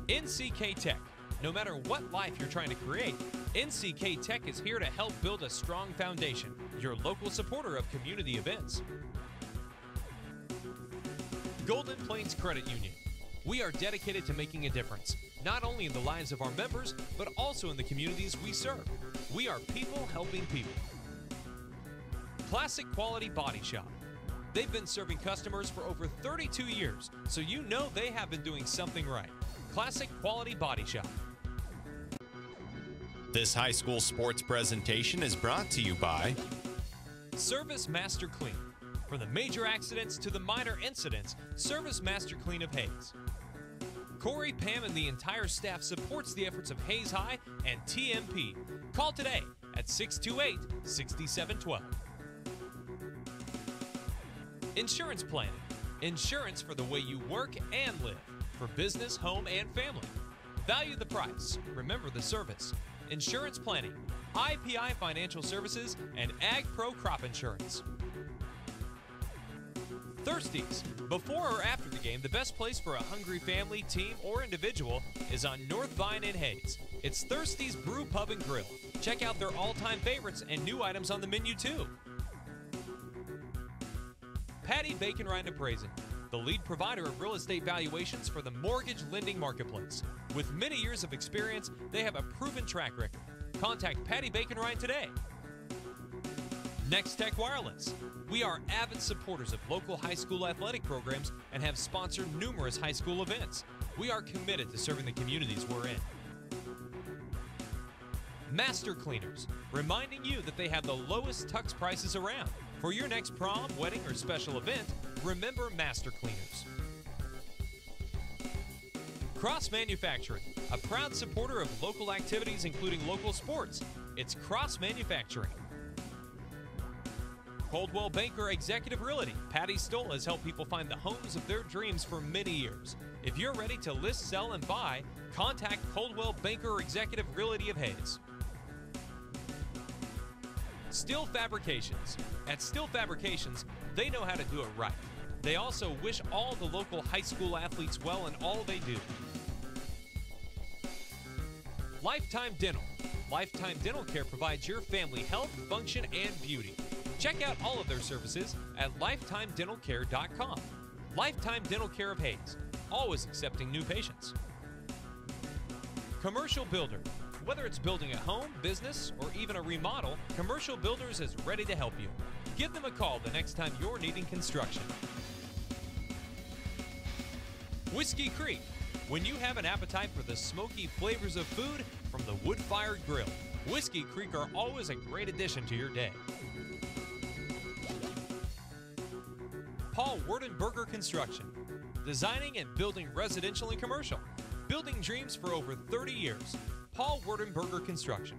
NCK Tech. No matter what life you're trying to create, NCK Tech is here to help build a strong foundation. Your local supporter of community events. Golden Plains Credit Union. We are dedicated to making a difference, not only in the lives of our members, but also in the communities we serve. We are people helping people. Classic Quality Body Shop. They've been serving customers for over 32 years, so you know they have been doing something right. Classic Quality Body Shop. This high school sports presentation is brought to you by Service Master Clean. From the major accidents to the minor incidents, Service Master Clean of Hayes. Corey, Pam, and the entire staff supports the efforts of Hayes High and TMP. Call today at 628-6712. Insurance planning. Insurance for the way you work and live. For business, home, and family. Value the price. Remember the service. Insurance planning. IPI Financial Services and Ag Pro Crop Insurance. Thirsties. Before or after the game, the best place for a hungry family, team, or individual is on North Vine in Hayes. It's Thirsties Brew Pub and Grill. Check out their all-time favorites and new items on the menu too. Patty Bacon Rind Appraising, the lead provider of real estate valuations for the mortgage lending marketplace. With many years of experience, they have a proven track record. Contact Patty Bacon Rind today. Next Tech Wireless. We are avid supporters of local high school athletic programs and have sponsored numerous high school events. We are committed to serving the communities we're in. Master Cleaners, reminding you that they have the lowest tux prices around. For your next prom, wedding, or special event, remember Master Cleaners. Cross Manufacturing, a proud supporter of local activities including local sports. It's Cross Manufacturing. Coldwell Banker Executive Realty. Patty Stoll has helped people find the homes of their dreams for many years. If you're ready to list, sell, and buy, contact Coldwell Banker Executive Realty of Hayes. Steel Fabrications. At Steel Fabrications, they know how to do it right. They also wish all the local high school athletes well in all they do. Lifetime Dental. Lifetime Dental Care provides your family health, function, and beauty. Check out all of their services at lifetimedentalcare.com. Lifetime Dental Care of Hayes, always accepting new patients. Commercial Builder. Whether it's building a home, business, or even a remodel, Commercial Builders is ready to help you. Give them a call the next time you're needing construction. Whiskey Creek. When you have an appetite for the smoky flavors of food from the wood-fired grill, Whiskey Creek are always a great addition to your day. Paul Werdenberger Construction. Designing and building residential and commercial. Building dreams for over 30 years. Paul Werdenberger Construction.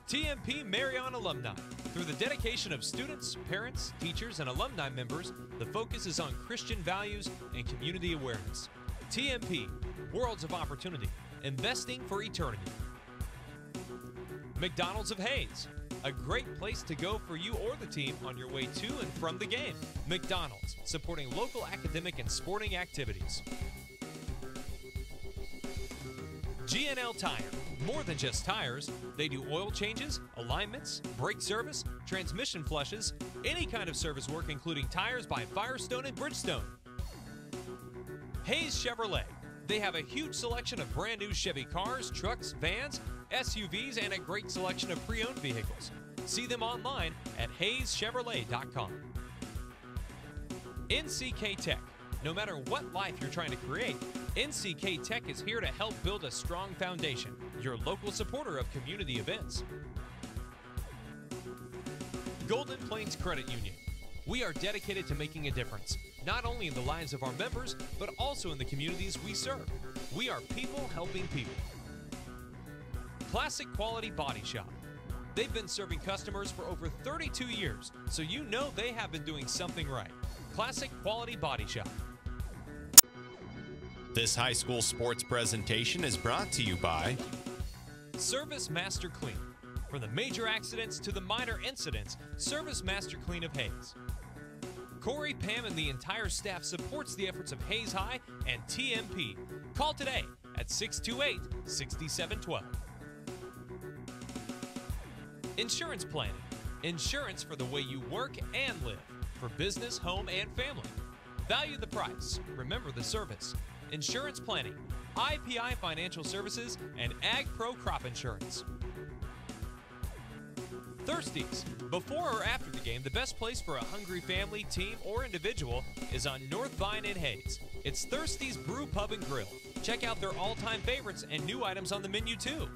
TMP Marion Alumni. Through the dedication of students, parents, teachers, and alumni members, the focus is on Christian values and community awareness. TMP, Worlds of Opportunity, investing for eternity. McDonald's of Hayes, a great place to go for you or the team on your way to and from the game. McDonald's, supporting local academic and sporting activities. G&L Tire, more than just tires. They do oil changes, alignments, brake service, transmission flushes, any kind of service work including tires by Firestone and Bridgestone. Hayes Chevrolet. They have a huge selection of brand new Chevy cars, trucks, vans, SUVs, and a great selection of pre-owned vehicles. See them online at HayesChevrolet.com. NCK Tech. No matter what life you're trying to create, NCK Tech is here to help build a strong foundation. Your local supporter of community events. Golden Plains Credit Union. We are dedicated to making a difference, not only in the lives of our members, but also in the communities we serve. We are people helping people. Classic Quality Body Shop. They've been serving customers for over 32 years, so you know they have been doing something right. Classic Quality Body Shop. This high school sports presentation is brought to you by Service Master Clean. From the major accidents to the minor incidents, Service Master Clean of Hayes. Corey, Pam, and the entire staff supports the efforts of Hayes High and TMP. Call today at 628-6712. Insurance planning. Insurance for the way you work and live. For business, home, and family. Value the price. Remember the service. Insurance planning. IPI Financial Services and Ag Pro Crop Insurance. Thirsties. Before or after the game, the best place for a hungry family, team, or individual is on North Vine in Hayes. It's Thirsties Brew Pub and Grill. Check out their all-time favorites and new items on the menu too.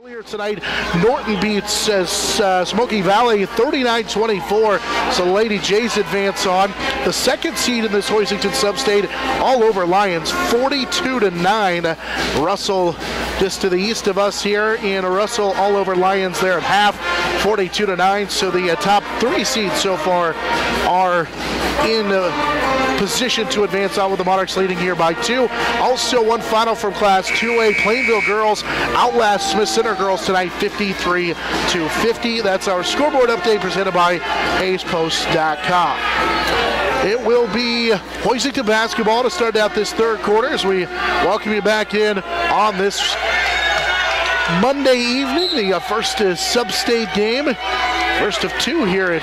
Earlier tonight, Norton beats Smoky Valley 39-24. So Lady Jays advance on. The second seed in this Hoisington sub-state, all over Lions, 42-9. Russell just to the east of us here in Russell, all over Lions there at half, 42-9. So the top three seeds so far are in position to advance on with the Monarchs leading here by 2. Also one final from Class 2A. Plainville Girls outlast Smith Center Girls tonight 53-50. That's our scoreboard update presented by HayesPost.com. It will be Hoisington basketball to start out this third quarter as we welcome you back in on this Monday evening, the first sub-state game. First of 2 here at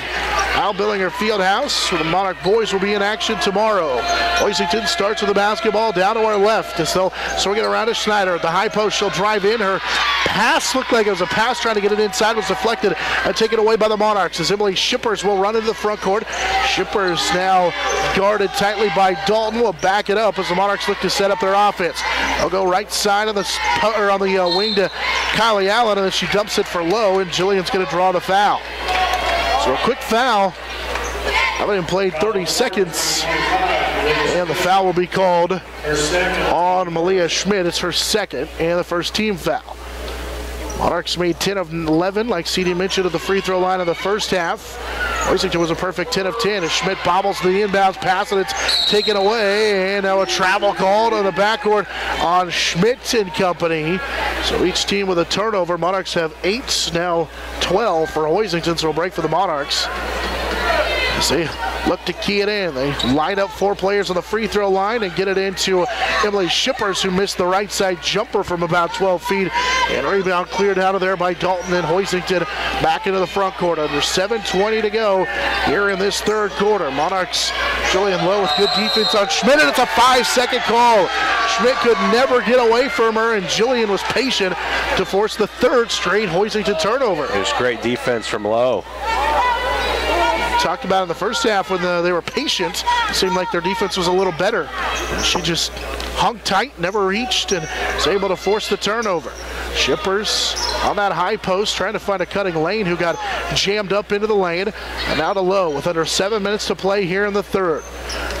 Al Billinger Fieldhouse. The Monarch boys will be in action tomorrow. Hoisington starts with the basketball down to our left as they'll swing it around to Schneider at the high post. She'll drive in. Her pass looked like it was a pass trying to get it inside, was deflected and taken away by the Monarchs as Emily Shippers will run into the front court. Shippers now guarded tightly by Dalton. Will back it up as the Monarchs look to set up their offense. They'll go right side on the wing to Kylie Allen, and then she dumps it for low, and Jillian's going to draw the foul. So a quick foul. Haven't even played 30 seconds. And the foul will be called on Malia Schmidt. It's her second and the first team foul. Monarchs made 10 of 11, like CD mentioned, at the free throw line of the first half. Hoisington was a perfect 10 of 10 as Schmidt bobbles the inbounds pass and it's taken away. And now a travel call to the backcourt on Schmidt and company. So each team with a turnover. Monarchs have 8, now 12 for Hoisington, so a break for the Monarchs. They look to key it in. They line up 4 players on the free throw line and get it into Emily Shippers, who missed the right side jumper from about 12 feet. And rebound cleared out of there by Dalton, and Hoisington back into the front court. Under 7:20 to go here in this third quarter. Monarchs, Jillian Lowe with good defense on Schmidt, and it's a 5-second call. Schmidt could never get away from her, and Jillian was patient to force the 3rd straight Hoisington turnover. It was great defense from Lowe. Talked about in the first half when they were patient, it seemed like their defense was a little better. She just hung tight, never reached, and was able to force the turnover. Shippers on that high post trying to find a cutting lane who got jammed up into the lane. And now to Lowe with under 7 minutes to play here in the third.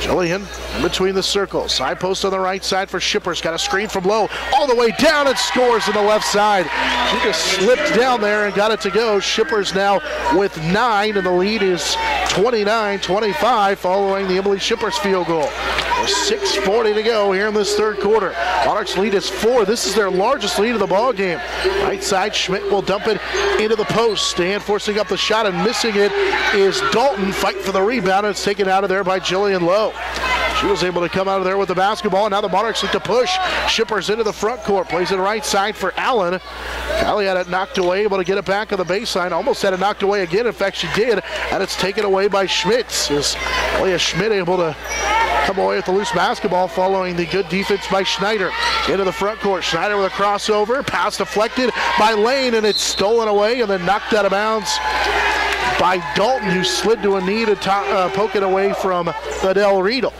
Jillian in between the circles. High post on the right side for Shippers. Got a screen from Lowe all the way down and scores on the left side. She just slipped down there and got it to go. Shippers now with 9, and the lead is 29-25 following the Emily Shippers field goal. There's 6:40 to go here in this third quarter. Monarchs lead is 4. This is their largest lead of the ball game. Right side, Schmidt will dump it into the post. And forcing up the shot and missing it is Dalton. Fight for the rebound, and it's taken out of there by Jillian Lowe. She was able to come out of there with the basketball, and now the Monarchs look to push. Shippers into the front court, plays it right side for Allen. Callie had it knocked away, able to get it back on the baseline. Almost had it knocked away again. In fact, she did, and it's taken away by Schmidt. Is Leah Schmidt able to come away with the loose basketball following the good defense by Schneider. Into the front court, Schneider with a crossover, pass deflected by Lane, and it's stolen away and then knocked out of bounds by Dalton, who slid to a knee to poke it away from Adele Riedel.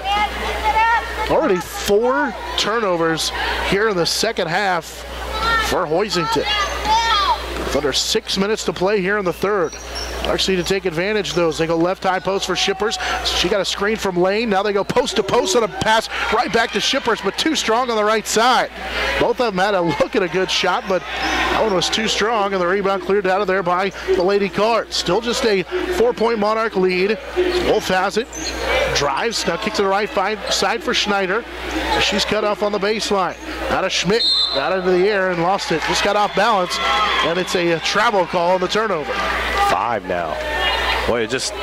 Already 4 turnovers here in the second half for Hoisington. With under 6 minutes to play here in the third. Monarchs need to take advantage of those. They go left high post for Shippers. She got a screen from Lane. Now they go post to post on a pass right back to Shippers, but too strong on the right side. Both of them had a look at a good shot, but that one was too strong, and the rebound cleared out of there by the Lady Cards. Still just a 4-point Monarch lead. Wolf has it. Drives, now kicks to the right side for Schneider. She's cut off on the baseline. Out of Schmidt, got into the air and lost it. Just got off balance, and it's a travel call on the turnover. 5 now. Boy, just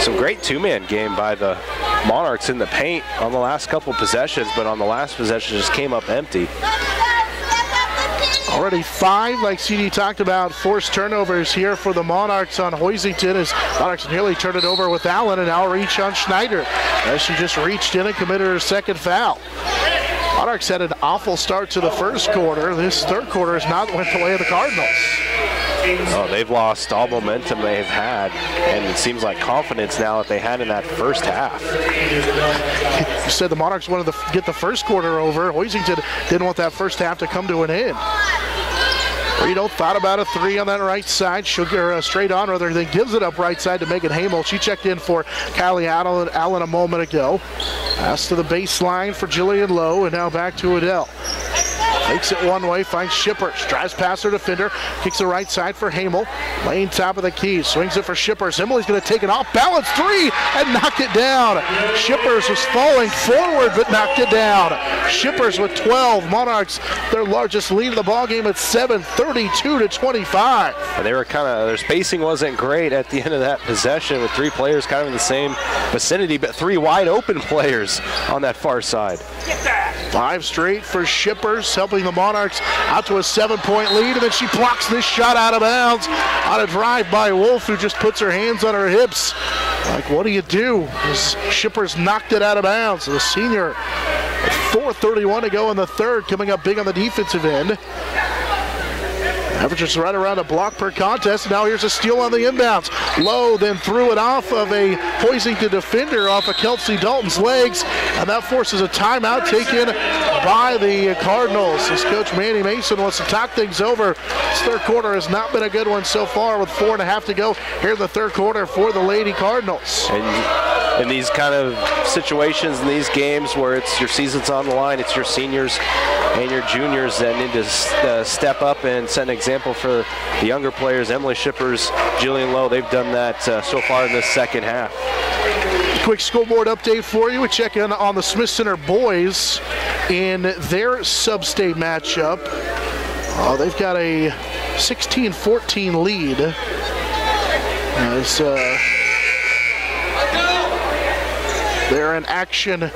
some great two-man game by the Monarchs in the paint on the last couple possessions, but on the last possession just came up empty. Already 5, like CD talked about, forced turnovers here for the Monarchs on Hoisington, as Monarchs nearly turned it over with Allen, and now reach on Schneider as she just reached in and committed her second foul. Monarchs had an awful start to the first quarter. This third quarter has not went the way of the Cardinals. Oh, they've lost all momentum they've had, and it seems like confidence now that they had in that first half. You said the Monarchs wanted to get the first quarter over. Hoisington didn't want that first half to come to an end. Riedel thought about a 3 on that right side. Sugar straight on, rather than gives it up right side to Megan Hamel. She checked in for Callie Allen a moment ago. Pass to the baseline for Jillian Lowe, and now back to Adele. Takes it one way, finds Shippers. Drives past her defender, kicks the right side for Hamel. Lane top of the key, swings it for Shippers. Emily's going to take an off-balance 3 and knocked it down. Shippers was falling forward but knocked it down. Shippers with 12. Monarchs, their largest lead of the ball game at 7, 32-25. And they were their spacing wasn't great at the end of that possession with 3 players kind of in the same vicinity, but 3 wide open players on that far side. 5 straight for Shippers, helping the Monarchs out to a 7-point lead, and then she blocks this shot out of bounds on a drive by Wolf, who just puts her hands on her hips. Like, what do you do? As Shippers knocked it out of bounds. The senior with 4:31 to go in the third, coming up big on the defensive end. Averages right around a block per contest. Now here's a steal on the inbounds. Lowe then threw it off of a Hoisington defender off of Kelsey Dalton's legs, and that forces a timeout taken by the Cardinals. As Coach Manny Mason wants to talk things over. This third quarter has not been a good one so far, with 4.5 to go here in the third quarter for the Lady Cardinals. And in these kind of situations, in these games where it's your season's on the line, it's your seniors and your juniors that need to step up and set an example for the younger players. Emily Shippers, Jillian Lowe, they've done that so far in this second half. Quick scoreboard update for you. We check in on the Smith Center boys in their sub-state matchup. They've got a 16-14 lead. As they're in action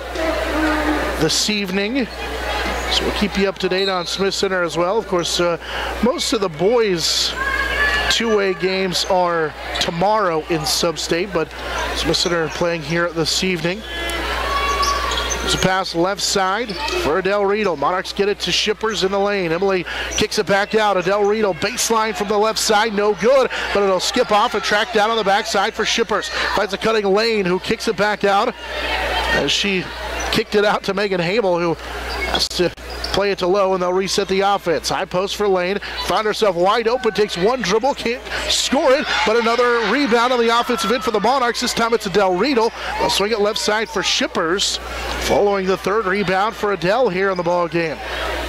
this evening. So we'll keep you up to date on Smith Center as well. Of course, most of the boys' two-way games are tomorrow in sub-state, but Smith Center playing here this evening. There's a pass left side for Adele Riedel. Monarchs get it to Shippers in the lane. Emily kicks it back out. Adele Riedel baseline from the left side, no good, but it'll skip off and track down on the backside for Shippers. Finds a cutting Lane who kicks it back out as she kicked it out to Megan Hamel, who has to play it to Low, and they'll reset the offense. High post for Lane. Found herself wide open, takes one dribble, can't score it, but another rebound on the offensive end for the Monarchs. This time it's Adele Riedel. They'll swing it left side for Shippers, following the third rebound for Adele here in the ball game.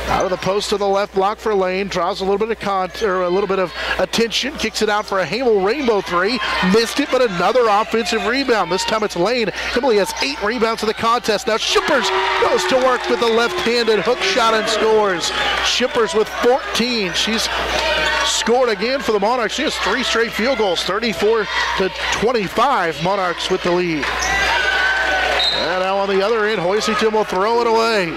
Out of the post to the left block for Lane, draws a little bit of attention, kicks it out for a Hamel rainbow three, missed it, but another offensive rebound. This time it's Lane. Emily has 8 rebounds in the contest. Now Shippers goes to work with the left-handed hook shot and scores. Shippers with 14. She's scored again for the Monarchs. She has 3 straight field goals, 34-25. Monarchs with the lead. And now on the other end, Hoisington will throw it away.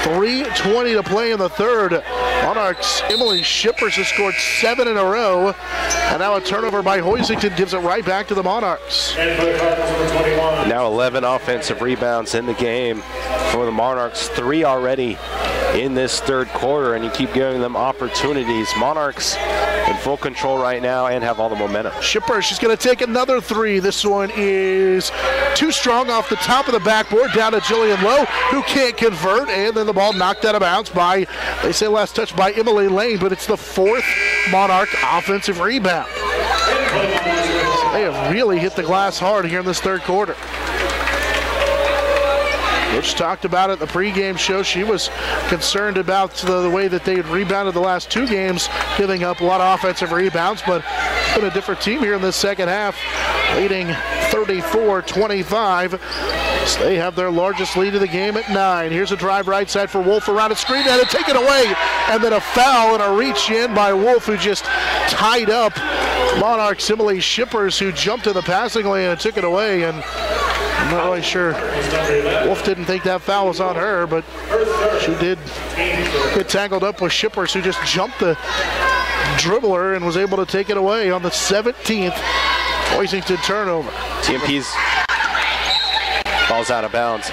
3:20 to play in the third. Monarchs, Emily Shippers has scored 7 in a row. And now a turnover by Hoisington gives it right back to the Monarchs. Now 11 offensive rebounds in the game for the Monarchs. 3 already in this third quarter, and you keep giving them opportunities. Monarchs in full control right now and have all the momentum. Shippers, she's going to take another 3. This one is too strong off the top of the backboard, down to Jillian Lowe, who can't convert, and then the ball knocked out of bounds by, they say last touch by Emily Lane, but it's the 4th Monarch offensive rebound. So they have really hit the glass hard here in this third quarter. Coach talked about it in the pregame show. She was concerned about the way that they had rebounded the last 2 games, giving up a lot of offensive rebounds, but it's been a different team here in this second half, leading 34-25. So they have their largest lead of the game at 9. Here's a drive right side for Wolf around a screen, and take it away, and then a foul and a reach in by Wolf, who just tied up Monarchs Emily Shippers, who jumped to the passing lane and took it away. And I'm not really sure. Wolf didn't think that foul was on her, but she did get tangled up with Shippers, who just jumped the dribbler and was able to take it away on the 17th Hoisington turnover. TMP's ball's out of bounds.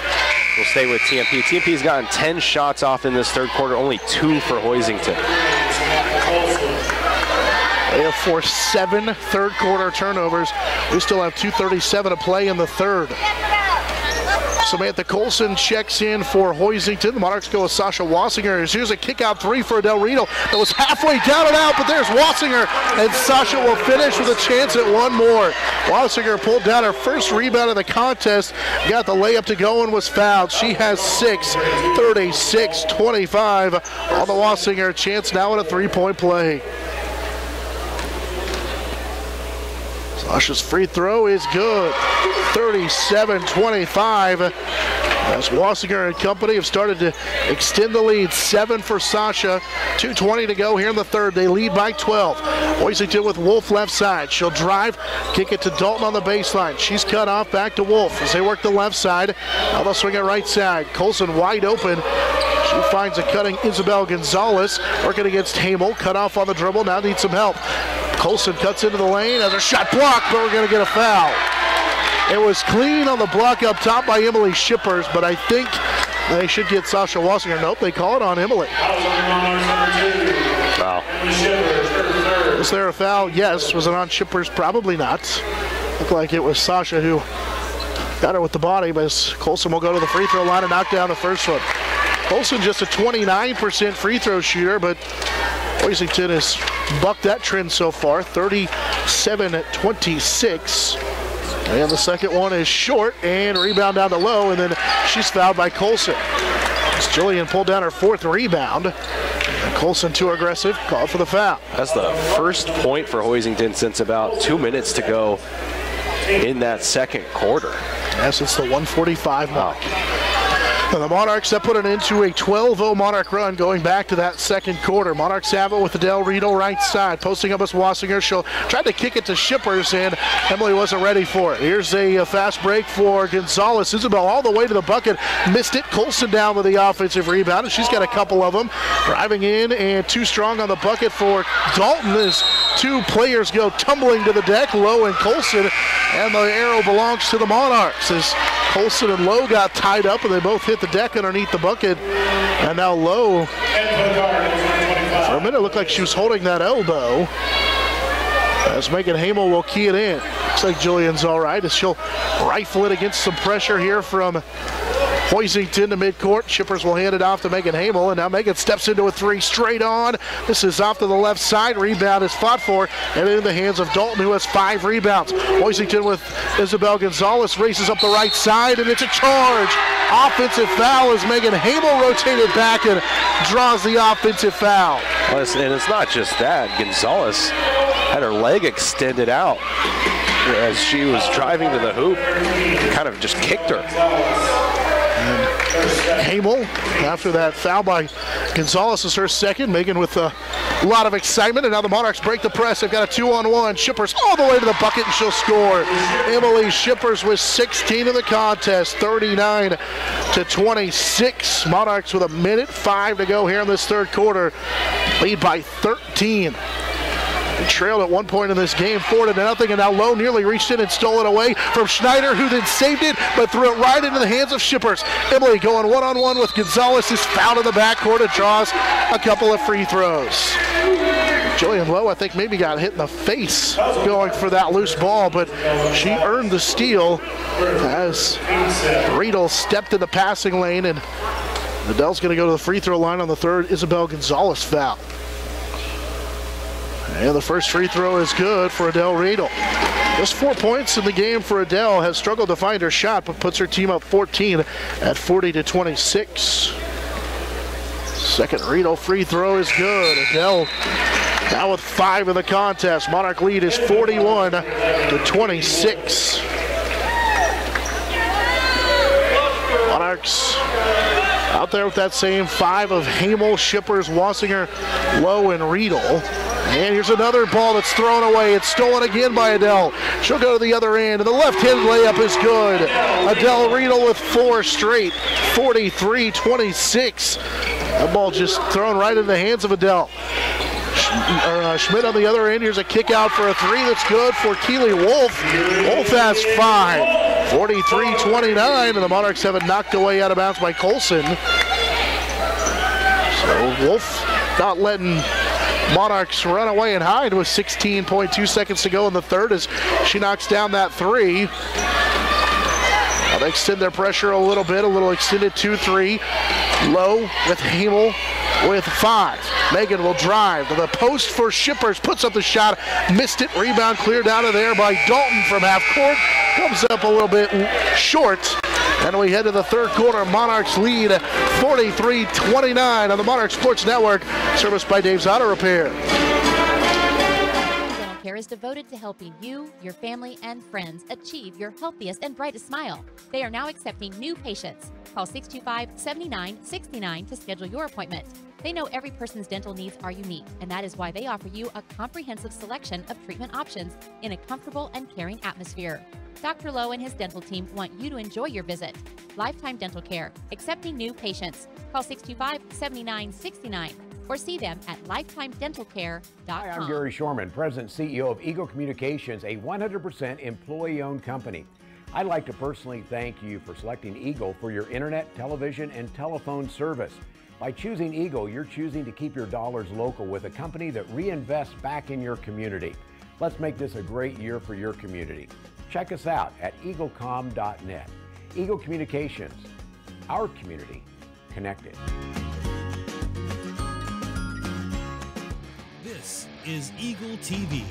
We'll stay with TMP. TMP's gotten 10 shots off in this third quarter, only 2 for Hoisington. They have forced 7 third quarter turnovers. We still have 2:37 to play in the third. Samantha Colson checks in for Hoisington. The Monarchs go with Sasha Wassinger. Here's a kick out 3 for Adele Riedel. That was halfway down and out, but there's Wassinger, and Sasha will finish with a chance at one more. Wassinger pulled down her first rebound of the contest, got the layup to go and was fouled. She has 6, 36-25 on the Wassinger. Chance now at a 3-point play. Sasha's free throw is good. 37-25. As Wassinger and company have started to extend the lead. 7 for Sasha. 2:20 to go here in the third. They lead by 12. Hoisington with Wolf left side. She'll drive, kick it to Dalton on the baseline. She's cut off, back to Wolf as they work the left side. Now they'll swing it right side. Colson wide open. She finds a cutting Isabel Gonzalez, working against Hamel. Cut off on the dribble, now needs some help. Colson cuts into the lane, has a shot blocked, but we're going to get a foul. It was clean on the block up top by Emily Shippers, but I think they should get Sasha Wassinger. Nope, they call it on Emily. Wow. Was there a foul? Yes. Was it on Shippers? Probably not. Looked like it was Sasha who got her with the body, but Colson will go to the free throw line and knock down the first one. Colson just a 29% free throw shooter, but Hoisington has bucked that trend so far, 37-26. And the second one is short and rebound down to Lowe, and then she's fouled by Colson. As Jillian pulled down her 4th rebound. And Colson too aggressive, called for the foul. That's the first point for Hoisington since about 2 minutes to go in that second quarter. Yes, it's the 1:45 mark. And the Monarchs have put it into a 12-0 Monarch run going back to that second quarter. Monarchs have it with Adele Riedel right side. Posting up as Wassinger. She'll try to kick it to Shippers, and Emily wasn't ready for it. Here's a fast break for Gonzalez. Isabel all the way to the bucket. Missed it. Colson down with the offensive rebound, and she's got a couple of them. Driving in and too strong on the bucket for Dalton as 2 players go tumbling to the deck. Lowe and Colson, and the arrow belongs to the Monarchs as Colson and Lowe got tied up, and they both hit the deck underneath the bucket. And now Lowe, for a minute, it looked like she was holding that elbow. As Megan Hamel will key it in. Looks like Jillian's all right as she'll rifle it against some pressure here from Hoisington to midcourt. Shippers will hand it off to Megan Hamel, and now Megan steps into a 3 straight on. This is off to the left side. Rebound is fought for, and in the hands of Dalton, who has 5 rebounds. Hoisington with Isabel Gonzalez races up the right side, and it's a charge. Offensive foul as Megan Hamel rotated back and draws the offensive foul. Well, and it's not just that. Gonzalez had her leg extended out as she was driving to the hoop. Kind of just kicked her. Hamel, after that foul by Gonzalez, is her second. Megan with a lot of excitement, and now the Monarchs break the press. They've got a 2-on-1. Shippers all the way to the bucket, and she'll score. Emily Shippers with 16 in the contest, 39-26. Monarchs with 1:05 to go here in this third quarter, lead by 13. They trailed at one point in this game, 4-0, and now Lowe nearly reached in and stole it away from Schneider, who then saved it, but threw it right into the hands of Shippers. Emily going 1-on-1 with Gonzalez, is fouled in the backcourt and draws a couple of free throws. Jillian Lowe, I think, maybe got hit in the face going for that loose ball, but she earned the steal as Riedel stepped in the passing lane, and Adele's going to go to the free throw line on the third Isabel Gonzalez foul. And the first free throw is good for Adele Riedel. Just 4 points in the game for Adele. Has struggled to find her shot, but puts her team up 14 at 40-26. Second Riedel free throw is good. Adele now with 5 in the contest. Monarch lead is 41-26. Monarchs out there with that same 5 of Hamel, Shippers, Wassinger, Lowe, and Riedel. And here's another ball that's thrown away. It's stolen again by Adele. She'll go to the other end, and the left-handed layup is good. Adele Riedel with 4 straight, 43-26. That ball just thrown right in the hands of Adele. Schmidt on the other end. Here's a kick out for a 3 that's good for Keely Wolf. Wolf has 5. 43-29, and the Monarchs have it knocked away out of bounds by Colson. So Wolf not letting Monarchs run away and hide with 16.2 seconds to go in the third as she knocks down that 3. Now they extend their pressure a little bit, a little extended 2-3. Lowe with Hamel with 5. Megan will drive to the post for Shippers, puts up the shot, missed it, rebound cleared out of there by Dalton from half court. Comes up a little bit short. And we head to the third quarter. Monarchs lead 43-29 on the Monarch Sports Network, serviced by Dave's Auto Repair. Dental Care is devoted to helping you, your family, and friends achieve your healthiest and brightest smile. They are now accepting new patients. Call 625-7969 to schedule your appointment. They know every person's dental needs are unique, and that is why they offer you a comprehensive selection of treatment options in a comfortable and caring atmosphere. Dr. Lowe and his dental team want you to enjoy your visit. Lifetime Dental Care, accepting new patients. Call 625-7969 or see them at lifetimedentalcare.com. Hi, I'm Gary Shorman, President and CEO of Eagle Communications, a 100% employee-owned company. I'd like to personally thank you for selecting Eagle for your internet, television, and telephone service. By choosing Eagle, you're choosing to keep your dollars local with a company that reinvests back in your community. Let's make this a great year for your community. Check us out at eaglecom.net. Eagle Communications, our community connected. This is Eagle TV.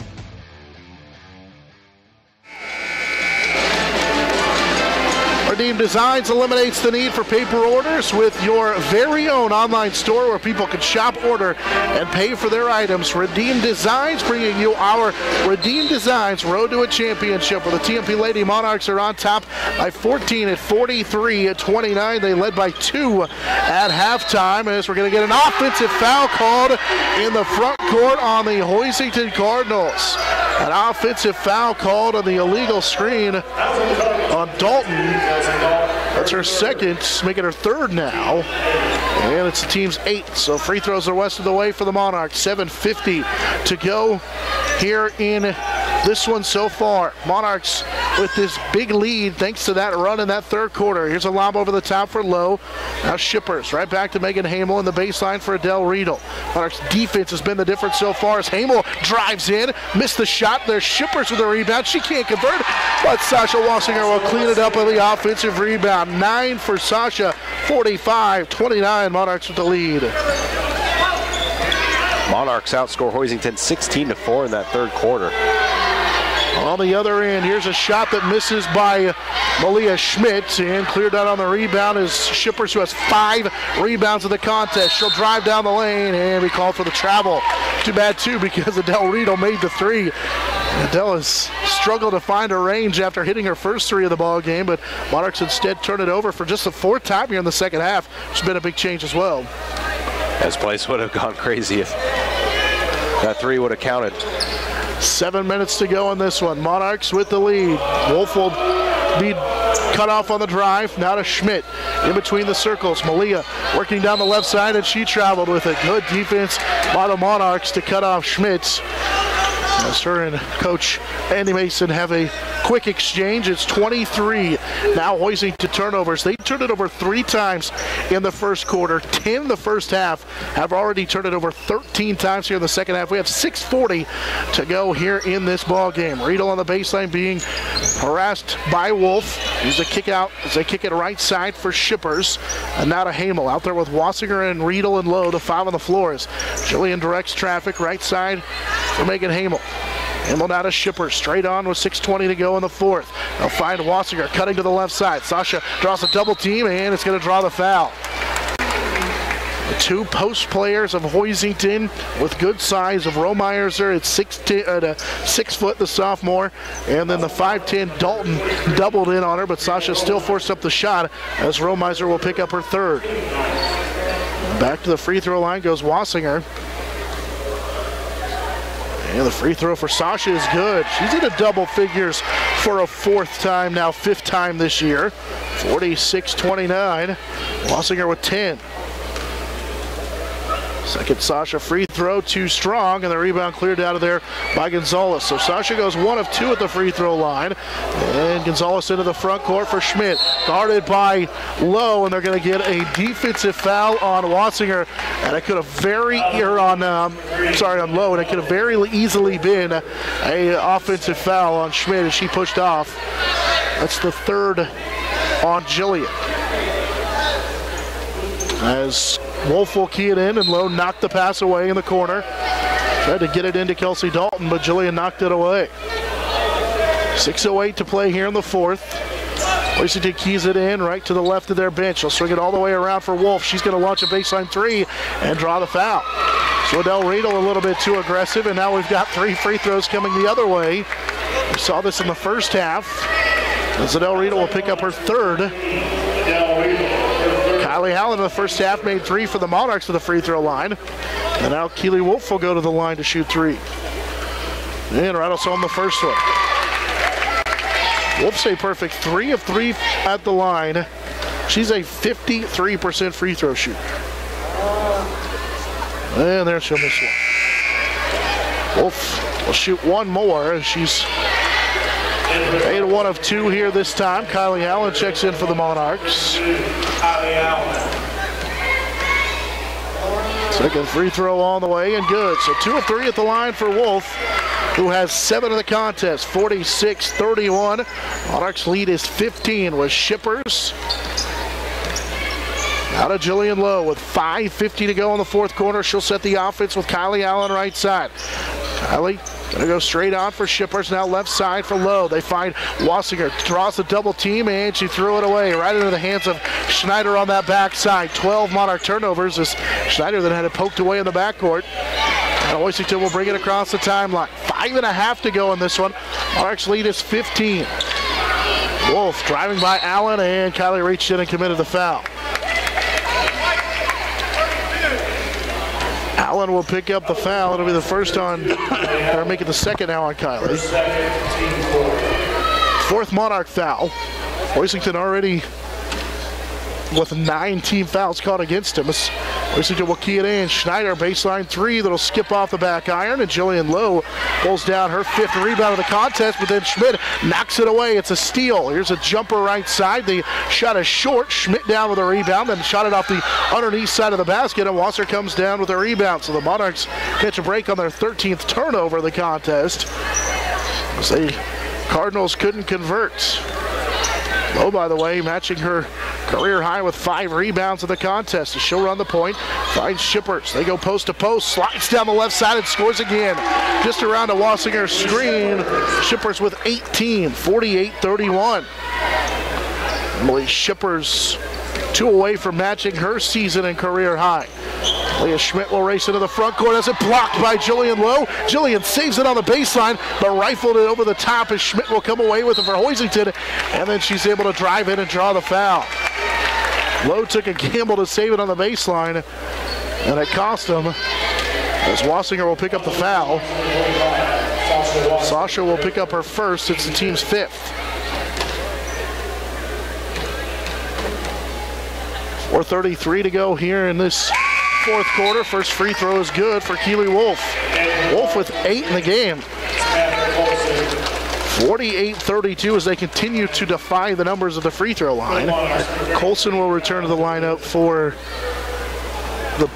Redeem Designs eliminates the need for paper orders with your very own online store where people can shop, order, and pay for their items. Redeem Designs bringing you our Redeem Designs Road to a Championship, where the TMP Lady Monarchs are on top by 14 at 43-29. They led by 2 at halftime, as we're going to get an offensive foul called in the front court on the Hoisington Cardinals. An offensive foul called on the illegal screen on Dalton. That's her second, making her third now. And it's the team's 8th, so free throws are west of the way for the Monarchs. 7:50 to go here in this one so far. Monarchs with this big lead thanks to that run in that third quarter. Here's a lob over the top for Lowe. Now Shippers right back to Megan Hamel in the baseline for Adele Riedel. Monarchs defense has been the difference so far as Hamel drives in, missed the shot. There's Shippers with a rebound. She can't convert, but Sasha Wassinger will clean it up on the offensive rebound. 9 for Sasha, 45-29. Monarchs with the lead. Monarchs outscore Hoisington 16-4 in that third quarter. On the other end, here's a shot that misses by Malia Schmidt, and cleared out on the rebound is Shippers, who has 5 rebounds in the contest. She'll drive down the lane, and we call for the travel. Too bad, too, because Adele Riedel made the 3. Adele has struggled to find her range after hitting her first 3 of the ball game, but Monarchs instead turn it over for just the 4th time here in the second half, which has been a big change as well. This place would have gone crazy if that 3 would have counted. 7 minutes to go in this one. Monarchs with the lead. Wolf will be cut off on the drive. Now to Schmidt in between the circles. Malia working down the left side, and she traveled with it. Good defense by the Monarchs to cut off Schmidt. As her and Coach Andy Mason have a quick exchange. It's 23. Now Hoisington turnovers. They turned it over 3 times in the first quarter. 10 in the first half. Have already turned it over 13 times here in the second half. We have 6:40 to go here in this ball game. Riedel on the baseline being harassed by Wolf. Here's a kick out as they kick it right side for Shippers. And now to Hamel out there with Wassinger and Riedel and Lowe, the 5 on the floors. Jillian directs traffic right side for Megan Hamel. Hamel now to Shippers, straight on with 6:20 to go in the fourth. They'll find Wassinger cutting to the left side. Sasha draws a double team, and it's going to draw the foul. The 2 post players of Hoisington with good size of Romeyerser at 6 foot, the sophomore, and then the 5'10" Dalton doubled in on her, but Sasha still forced up the shot as Romeyser will pick up her 3rd. Back to the free throw line goes Wassinger. And the free throw for Sasha is good. She's in a double figures for a 4th time now, 5th time this year. 46-29. Wassinger with 10. Second Sasha free throw, too strong, and the rebound cleared out of there by Gonzalez. So Sasha goes 1 of 2 at the free throw line. And Gonzalez into the front court for Schmidt. Guarded by Lowe, and they're going to get a defensive foul on Wassinger. And it could have on Lowe, and it could have very easily been a offensive foul on Schmidt as she pushed off. That's the 3rd on Jillian. As Wolf will key it in, and Lowe knocked the pass away in the corner. Tried to get it into Kelsey Dalton, but Jillian knocked it away. 6:08 to play here in the 4th. Hoisington keys it in right to the left of their bench. They'll swing it all the way around for Wolf. She's going to launch a baseline 3 and draw the foul. So Adele Riedel a little bit too aggressive, and now we've got 3 free throws coming the other way. We saw this in the first half. As Adele Riedel will pick up her 3rd. Kylie Allen in the first half made 3 for the Monarchs at the free throw line. And now Keely Wolf will go to the line to shoot 3. And rattles home the first one. Wolf stay perfect, 3 of 3 at the line. She's a 53% free throw shooter. And there she'll miss one. Wolf will shoot 1 more as she's made 1 of 2 here this time. Kylie Allen checks in for the Monarchs. Second free throw on the way and good. So 2 of 3 at the line for Wolf, who has 7 in the contest, 46-31. Monarchs lead is 15 with Shippers. Out of Jillian Lowe with 5:50 to go in the 4th quarter. She'll set the offense with Kylie Allen right side. Kylie Gonna go straight on for Shippers, now left side for Lowe. They find Wassinger, draws the double team, and she threw it away right into the hands of Schneider on that backside. 12 Monarch turnovers as Schneider then had it poked away in the backcourt. And Hoisington will bring it across the timeline. 5.5 to go in this one. Monarch's lead is 15. Wolf driving by Allen, and Kylie reached in and committed the foul. Allen will pick up the foul. It'll be the first on, or make it the second now on Kylie. Fourth Monarch foul. Hoisington already with 9 team fouls caught against him. Hoisington will key it in. Schneider, baseline three that'll skip off the back iron, and Jillian Lowe pulls down her 5th rebound of the contest, but then Schmidt knocks it away. It's a steal. Here's a jumper right side. The shot is short. Schmidt down with a rebound, then shot it off the underneath side of the basket, and Wasser comes down with a rebound. So the Monarchs catch a break on their 13th turnover of the contest. The Cardinals couldn't convert. Lowe, by the way, matching her career high with 5 rebounds of the contest. She'll run the point, finds Shippers. They go post to post, slides down the left side and scores again. Just around a Wassinger screen. Shippers with 18, 48-31. Emily Shippers 2 away from matching her season and career high. Leah Schmidt will race into the front court as it blocked by Jillian Lowe. Jillian saves it on the baseline, but rifled it over the top as Schmidt will come away with it for Hoisington, and then she's able to drive in and draw the foul. Lowe took a gamble to save it on the baseline, and it cost him as Wassinger will pick up the foul. Sasha will pick up her first. It's the team's 5th. 4:33 to go here in this 4th quarter. First free throw is good for Keely Wolf. Wolf with 8 in the game. 48-32 as they continue to defy the numbers of the free throw line. Colson will return to the lineup for the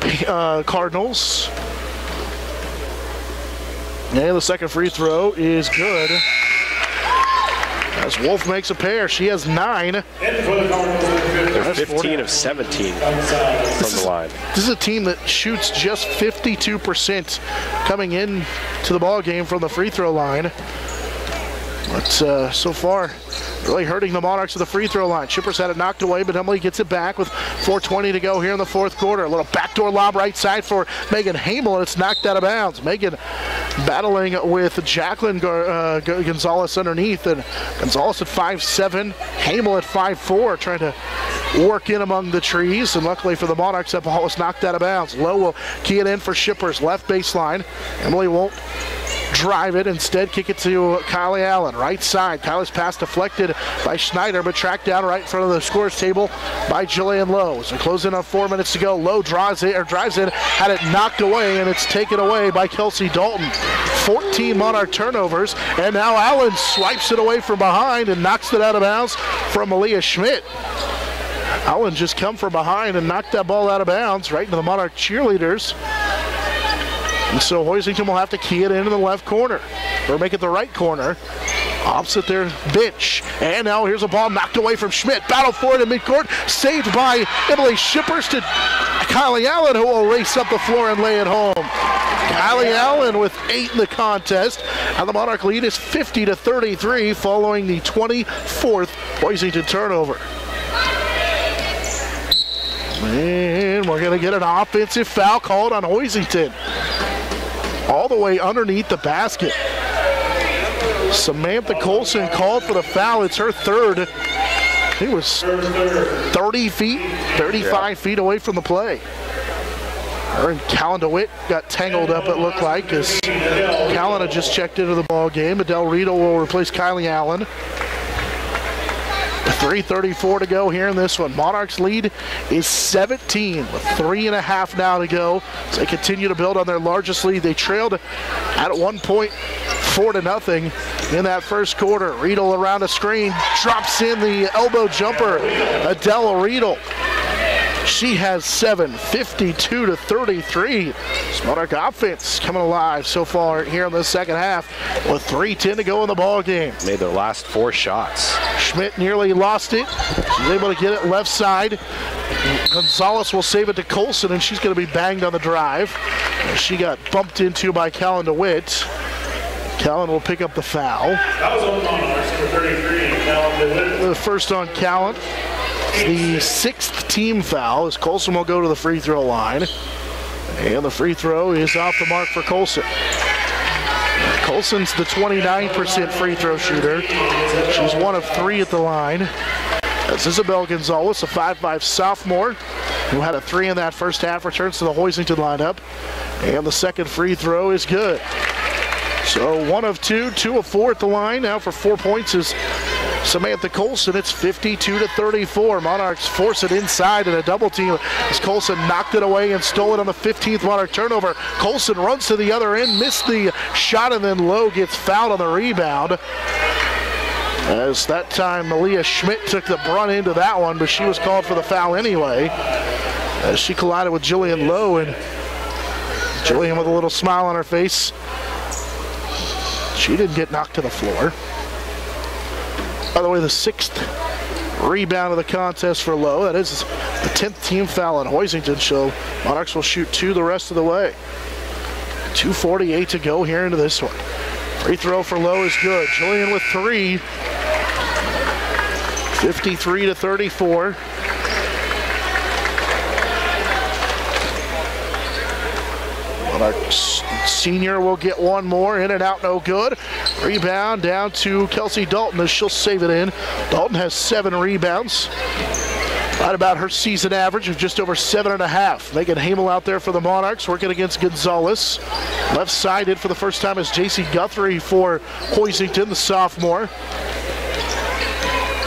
Cardinals. And the second free throw is good. As Wolf makes a pair, she has 9. They're 15 of 17 from the line. This is a team that shoots just 52% coming in to the ball game from the free throw line. But so far, really hurting the Monarchs at the free throw line. Shippers had it knocked away, but Emily gets it back with 4:20 to go here in the 4th quarter. A little backdoor lob right side for Megan Hamel, and it's knocked out of bounds. Megan battling with Jacqueline Gonzalez underneath, and Gonzalez at 5'7", Hamel at 5'4", trying to work in among the trees, and luckily for the Monarchs, that ball was knocked out of bounds. Lowe will key it in for Shippers, left baseline. Emily won't drive it, instead kick it to Kylie Allen, right side. Kylie's pass deflected by Schneider, but tracked down right in front of the scores table by Jillian Lowe. So closing on 4 minutes to go. Lowe drives in, had it knocked away, and it's taken away by Kelsey Dalton. 14 Monarch turnovers, and now Allen swipes it away from behind and knocks it out of bounds from Malia Schmidt. Allen just come from behind and knocked that ball out of bounds right into the Monarch cheerleaders. And so Hoisington will have to key it into the left corner, or make it the right corner, opposite their bench. And now here's a ball knocked away from Schmidt. Battle for it in midcourt, saved by Emily Shippers to Kylie Allen, who will race up the floor and lay it home. Kylie Allen with 8 in the contest, and the Monarch lead is 50-33 following the 24th Hoisington turnover. And we're going to get an offensive foul called on Hoisington. All the way underneath the basket. Samantha Colson called for the foul. It's her 3rd. He was 30 feet, 35 feet away from the play. Her and Callan DeWitt got tangled up, it looked like, as Callan had just checked into the ball game. Adele Riedel will replace Kylie Allen. 3:34 to go here in this one. Monarchs lead is 17 with 3.5 now to go. So they continue to build on their largest lead. They trailed at one point 4-0 in that first quarter. Riedel around a screen, drops in the elbow jumper. Adele Riedel. She has 7, 52-33. Monarch offense coming alive so far here in the second half with 3:10 to go in the ball game. Made their last 4 shots. Schmidt nearly lost it. She's able to get it left side. Gonzalez will save it to Colson, and she's going to be banged on the drive. She got bumped into by Callan DeWitt. Callan will pick up the foul. That was on Monarchs, number 33, Callan DeWitt. The first on Callan. The 6th team foul as Colson will go to the free throw line. And the free throw is off the mark for Colson. Colson's the 29% free throw shooter. She's 1 of 3 at the line. As Isabel Gonzalez, a 5'5 sophomore, who had a 3 in that first half, returns to the Hoisington lineup. And the second free throw is good. So 1 of 2, 2 of 4 at the line. Now for 4 points is Samantha Colson. It's 52-34. Monarchs force it inside in a double team as Colson knocked it away and stole it on the 15th Monarch turnover. Colson runs to the other end, missed the shot, and then Lowe gets fouled on the rebound. As that time Malia Schmidt took the brunt into that one, but she was called for the foul anyway as she collided with Jillian Lowe, and Jillian with a little smile on her face. She didn't get knocked to the floor. By the way, the 6th rebound of the contest for Lowe. That is the 10th team foul at Hoisington, so Monarchs will shoot 2 the rest of the way. 2:48 to go here into this one. Free throw for Lowe is good. Jillian with 3. 53-34. Monarchs senior will get one more. In and out, no good. Rebound down to Kelsey Dalton as she'll save it in. Dalton has 7 rebounds. Right about her season average of just over 7.5. Megan Hamel out there for the Monarchs, working against Gonzalez. Left-sided for the first time is J.C. Guthrie for Hoisington, the sophomore.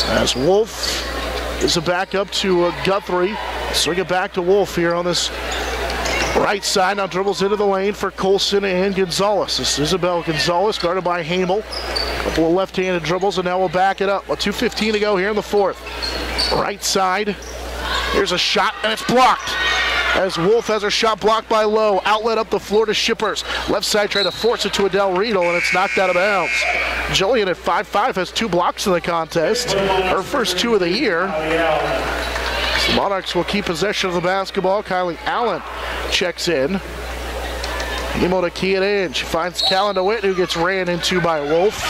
As Wolf is a backup to Guthrie. Swing it back to Wolf here on this right side. Now dribbles into the lane for Colson and Gonzalez. This is Isabel Gonzalez, guarded by Hamel. Couple of left-handed dribbles, and now we'll back it up. Well, 2:15 to go here in the 4th. Right side. Here's a shot, and it's blocked. As Wolf has her shot blocked by Lowe. Outlet up the floor to Shippers. Left side trying to force it to Adele Riedel, and it's knocked out of bounds. Jillian at 5'5 has 2 blocks in the contest. Her first 2 of the year. So Monarchs will keep possession of the basketball. Kylie Allen checks in. Emo to key it in. She finds Callan DeWitt, who gets ran into by Wolf.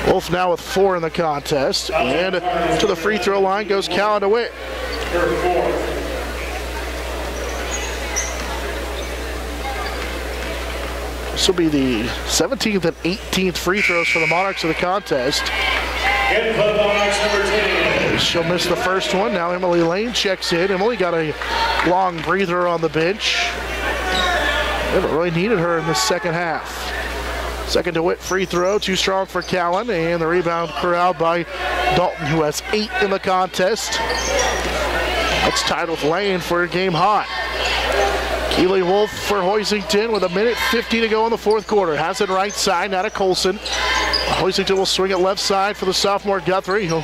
Wolf now with 4 in the contest. And to the free throw line goes Callan DeWitt. This will be the 17th and 18th free throws for the Monarchs of the contest. She'll miss the first one. Now Emily Lane checks in. Emily got a long breather on the bench. They haven't really needed her in the second half. Second DeWitt free throw, too strong for Callan, and the rebound corralled by Dalton, who has 8 in the contest. That's tied with Lane for a game high. Keely Wolf for Hoisington with 1:50 to go in the 4th quarter. Has it right side, now to Colson. Hoisington will swing it left side for the sophomore Guthrie, who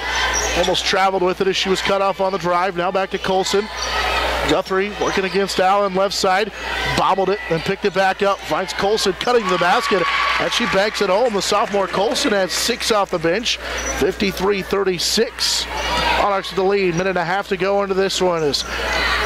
almost traveled with it as she was cut off on the drive. Now back to Colson. Guthrie working against Allen left side, bobbled it, then picked it back up. Finds Colson cutting the basket, and she banks it home. The sophomore Colson has 6 off the bench, 53-36. Monarchs with the lead, 1.5 to go into this one. Is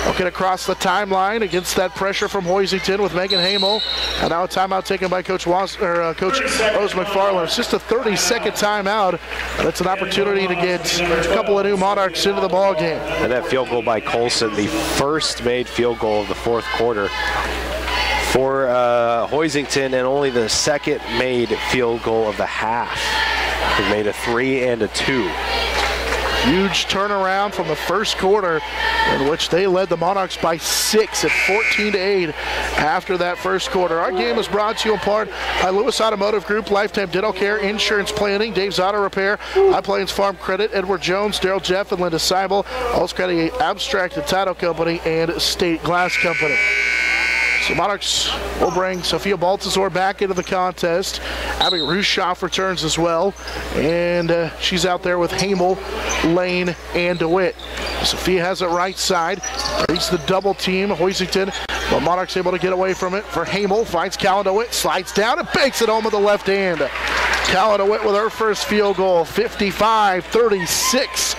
looking across the timeline against that pressure from Hoisington with Megan Hamel. And now a timeout taken by Coach Rose McFarland. It's just a 30-second timeout, and it's an opportunity to get a couple of new Monarchs into the ball game. And that field goal by Colson, the first made field goal of the 4th quarter for Hoisington, and only the second made field goal of the half. They made a 3 and a 2. Huge turnaround from the first quarter, in which they led the Monarchs by 6 at 14-8 after that first quarter. Our game is brought to you in part by Lewis Automotive Group, Lifetime Dental Care, Insurance Planning, Dave's Auto Repair, High Plains Farm Credit, Edward Jones, Daryl Jeff, and Linda Seibel, All's Credit Abstract and Title Company, and State Glass Company. So Monarchs will bring Sophia Baltazar back into the contest. Abby Ruschoff returns as well. And she's out there with Hamel, Lane, and DeWitt. Sophia has it right side. Reads the double team. Hoisington, but Monarchs able to get away from it. For Hamel, finds Callan DeWitt, slides down and banks it home with the left hand. Callan DeWitt with her first field goal, 55-36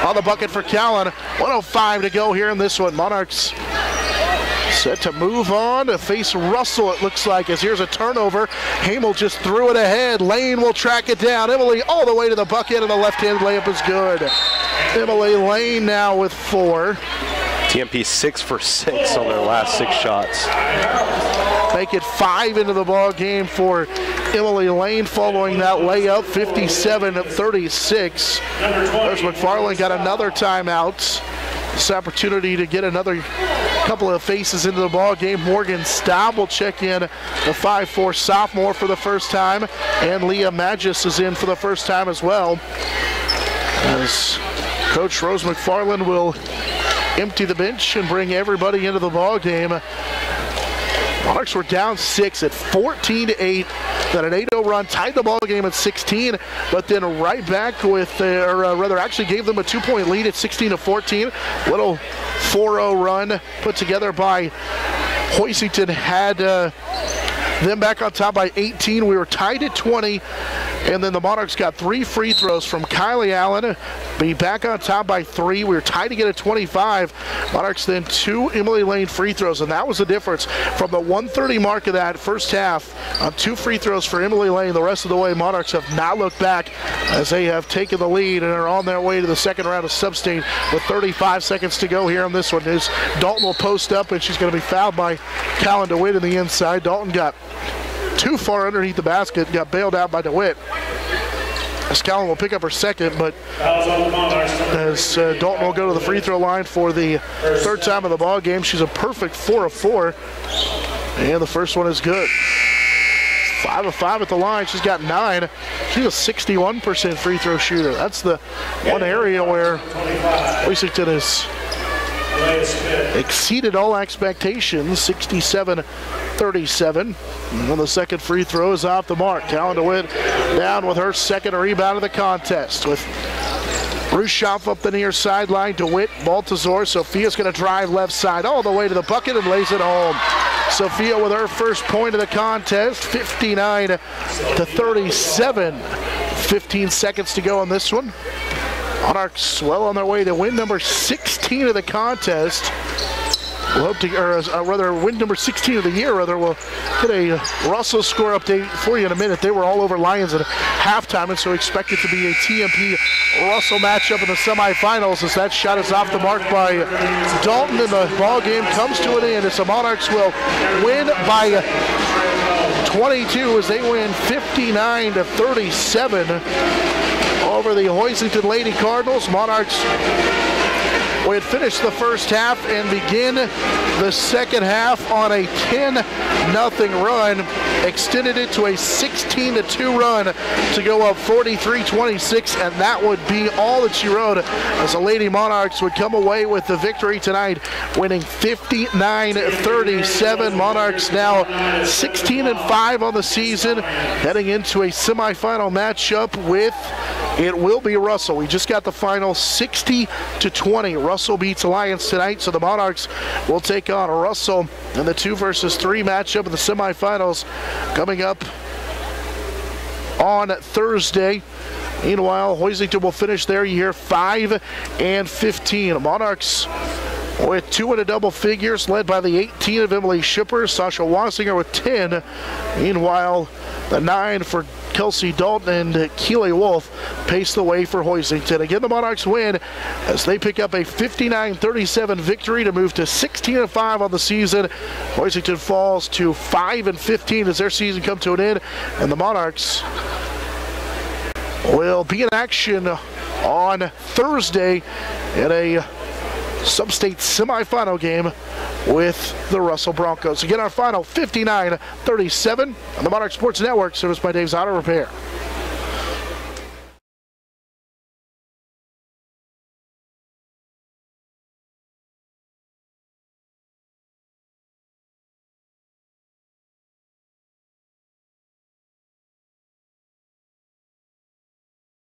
on the bucket for Callan. 1:05 to go here in this one. Monarchs Set to move on to face Russell, it looks like, as here's a turnover. Hamel just threw it ahead. Lane will track it down. Emily all the way to the bucket, and the left-hand layup is good. Emily Lane now with 4. TMP 6 for 6 on their last 6 shots. Make it 5 into the ball game for Emily Lane following that layup, 57-36. There's McFarland got another timeout. This opportunity to get another couple of faces into the ball game. Morgan Staub will check in, the 5'4" sophomore, for the first time, and Leah Magis is in for the first time as well. As Coach Rose McFarland will empty the bench and bring everybody into the ball game. Monarchs were down 6 at 14-8. Then an 8-0 run tied the ball game at 16, but then right back with, actually gave them a 2-point lead at 16-14. Little 4-0 run put together by Hoisington had them back on top by 18. We were tied at 20, and then the Monarchs got 3 free throws from Kylie Allen. Be back on top by 3. We were tied again at 25. Monarchs then 2 Emily Lane free throws, and that was the difference from the 1:30 mark of that first half on 2 free throws for Emily Lane. The rest of the way, Monarchs have not looked back as they have taken the lead and are on their way to the second round of sub-state with 35 seconds to go here on this one. As Dalton will post up, and she's going to be fouled by Callan DeWitt in the inside. Dalton got too far underneath the basket, got bailed out by DeWitt. As Callan will pick up her second, but as Dalton will go to the free throw line for the third time of the ball game. She's a perfect 4 of 4, and the first one is good. 5 of 5 at the line. She's got 9. She's a 61% free throw shooter. That's the one area where Hoisington has exceeded all expectations. 67-37. And the second free throw is off the mark. Callan DeWitt down with her second rebound of the contest, with Rushoff up the near sideline. DeWitt, Baltazar. Sophia's going to drive left side all the way to the bucket and lays it home. Sophia with her first point of the contest, 59-37. 15 seconds to go on this one. Monarchs well on their way to win number 16 of the contest. We'll hope to, win number 16 of the year. We'll get a Russell score update for you in a minute. They were all over Lions at halftime, and so expect it to be a TMP Russell matchup in the semifinals, as that shot is off the mark by Dalton, and the ball game comes to an end as the Monarchs will win by 22 as they win 59-37 over the Hoisington Lady Cardinals. Monarchs we had finished the first half and begin the second half on a 10-0 run, extended it to a 16-2 run to go up 43-26, and that would be all that she wrote as the Lady Monarchs would come away with the victory tonight, winning 59-37. Monarchs now 16-5 on the season, heading into a semifinal matchup with, it will be Russell. We just got the final 60-20. Russell beats Alliance tonight, so the Monarchs will take on Russell in the 2 versus 3 matchup in the semifinals coming up on Thursday. Meanwhile, Hoisington will finish their year 5-15. Monarchs with 2 in a double figures, led by the 18 of Emily Schipper, Sasha Wassinger with 10. Meanwhile, the 9 for Kelsey Dalton and Keely Wolf pace the way for Hoisington. Again, the Monarchs win as they pick up a 59-37 victory to move to 16-5 on the season. Hoisington falls to 5-15 as their season comes to an end, and the Monarchs will be in action on Thursday in a sub-state semifinal game with the Russell Broncos. Again, our final 59-37 on the Monarch Sports Network, serviced by Dave's Auto Repair.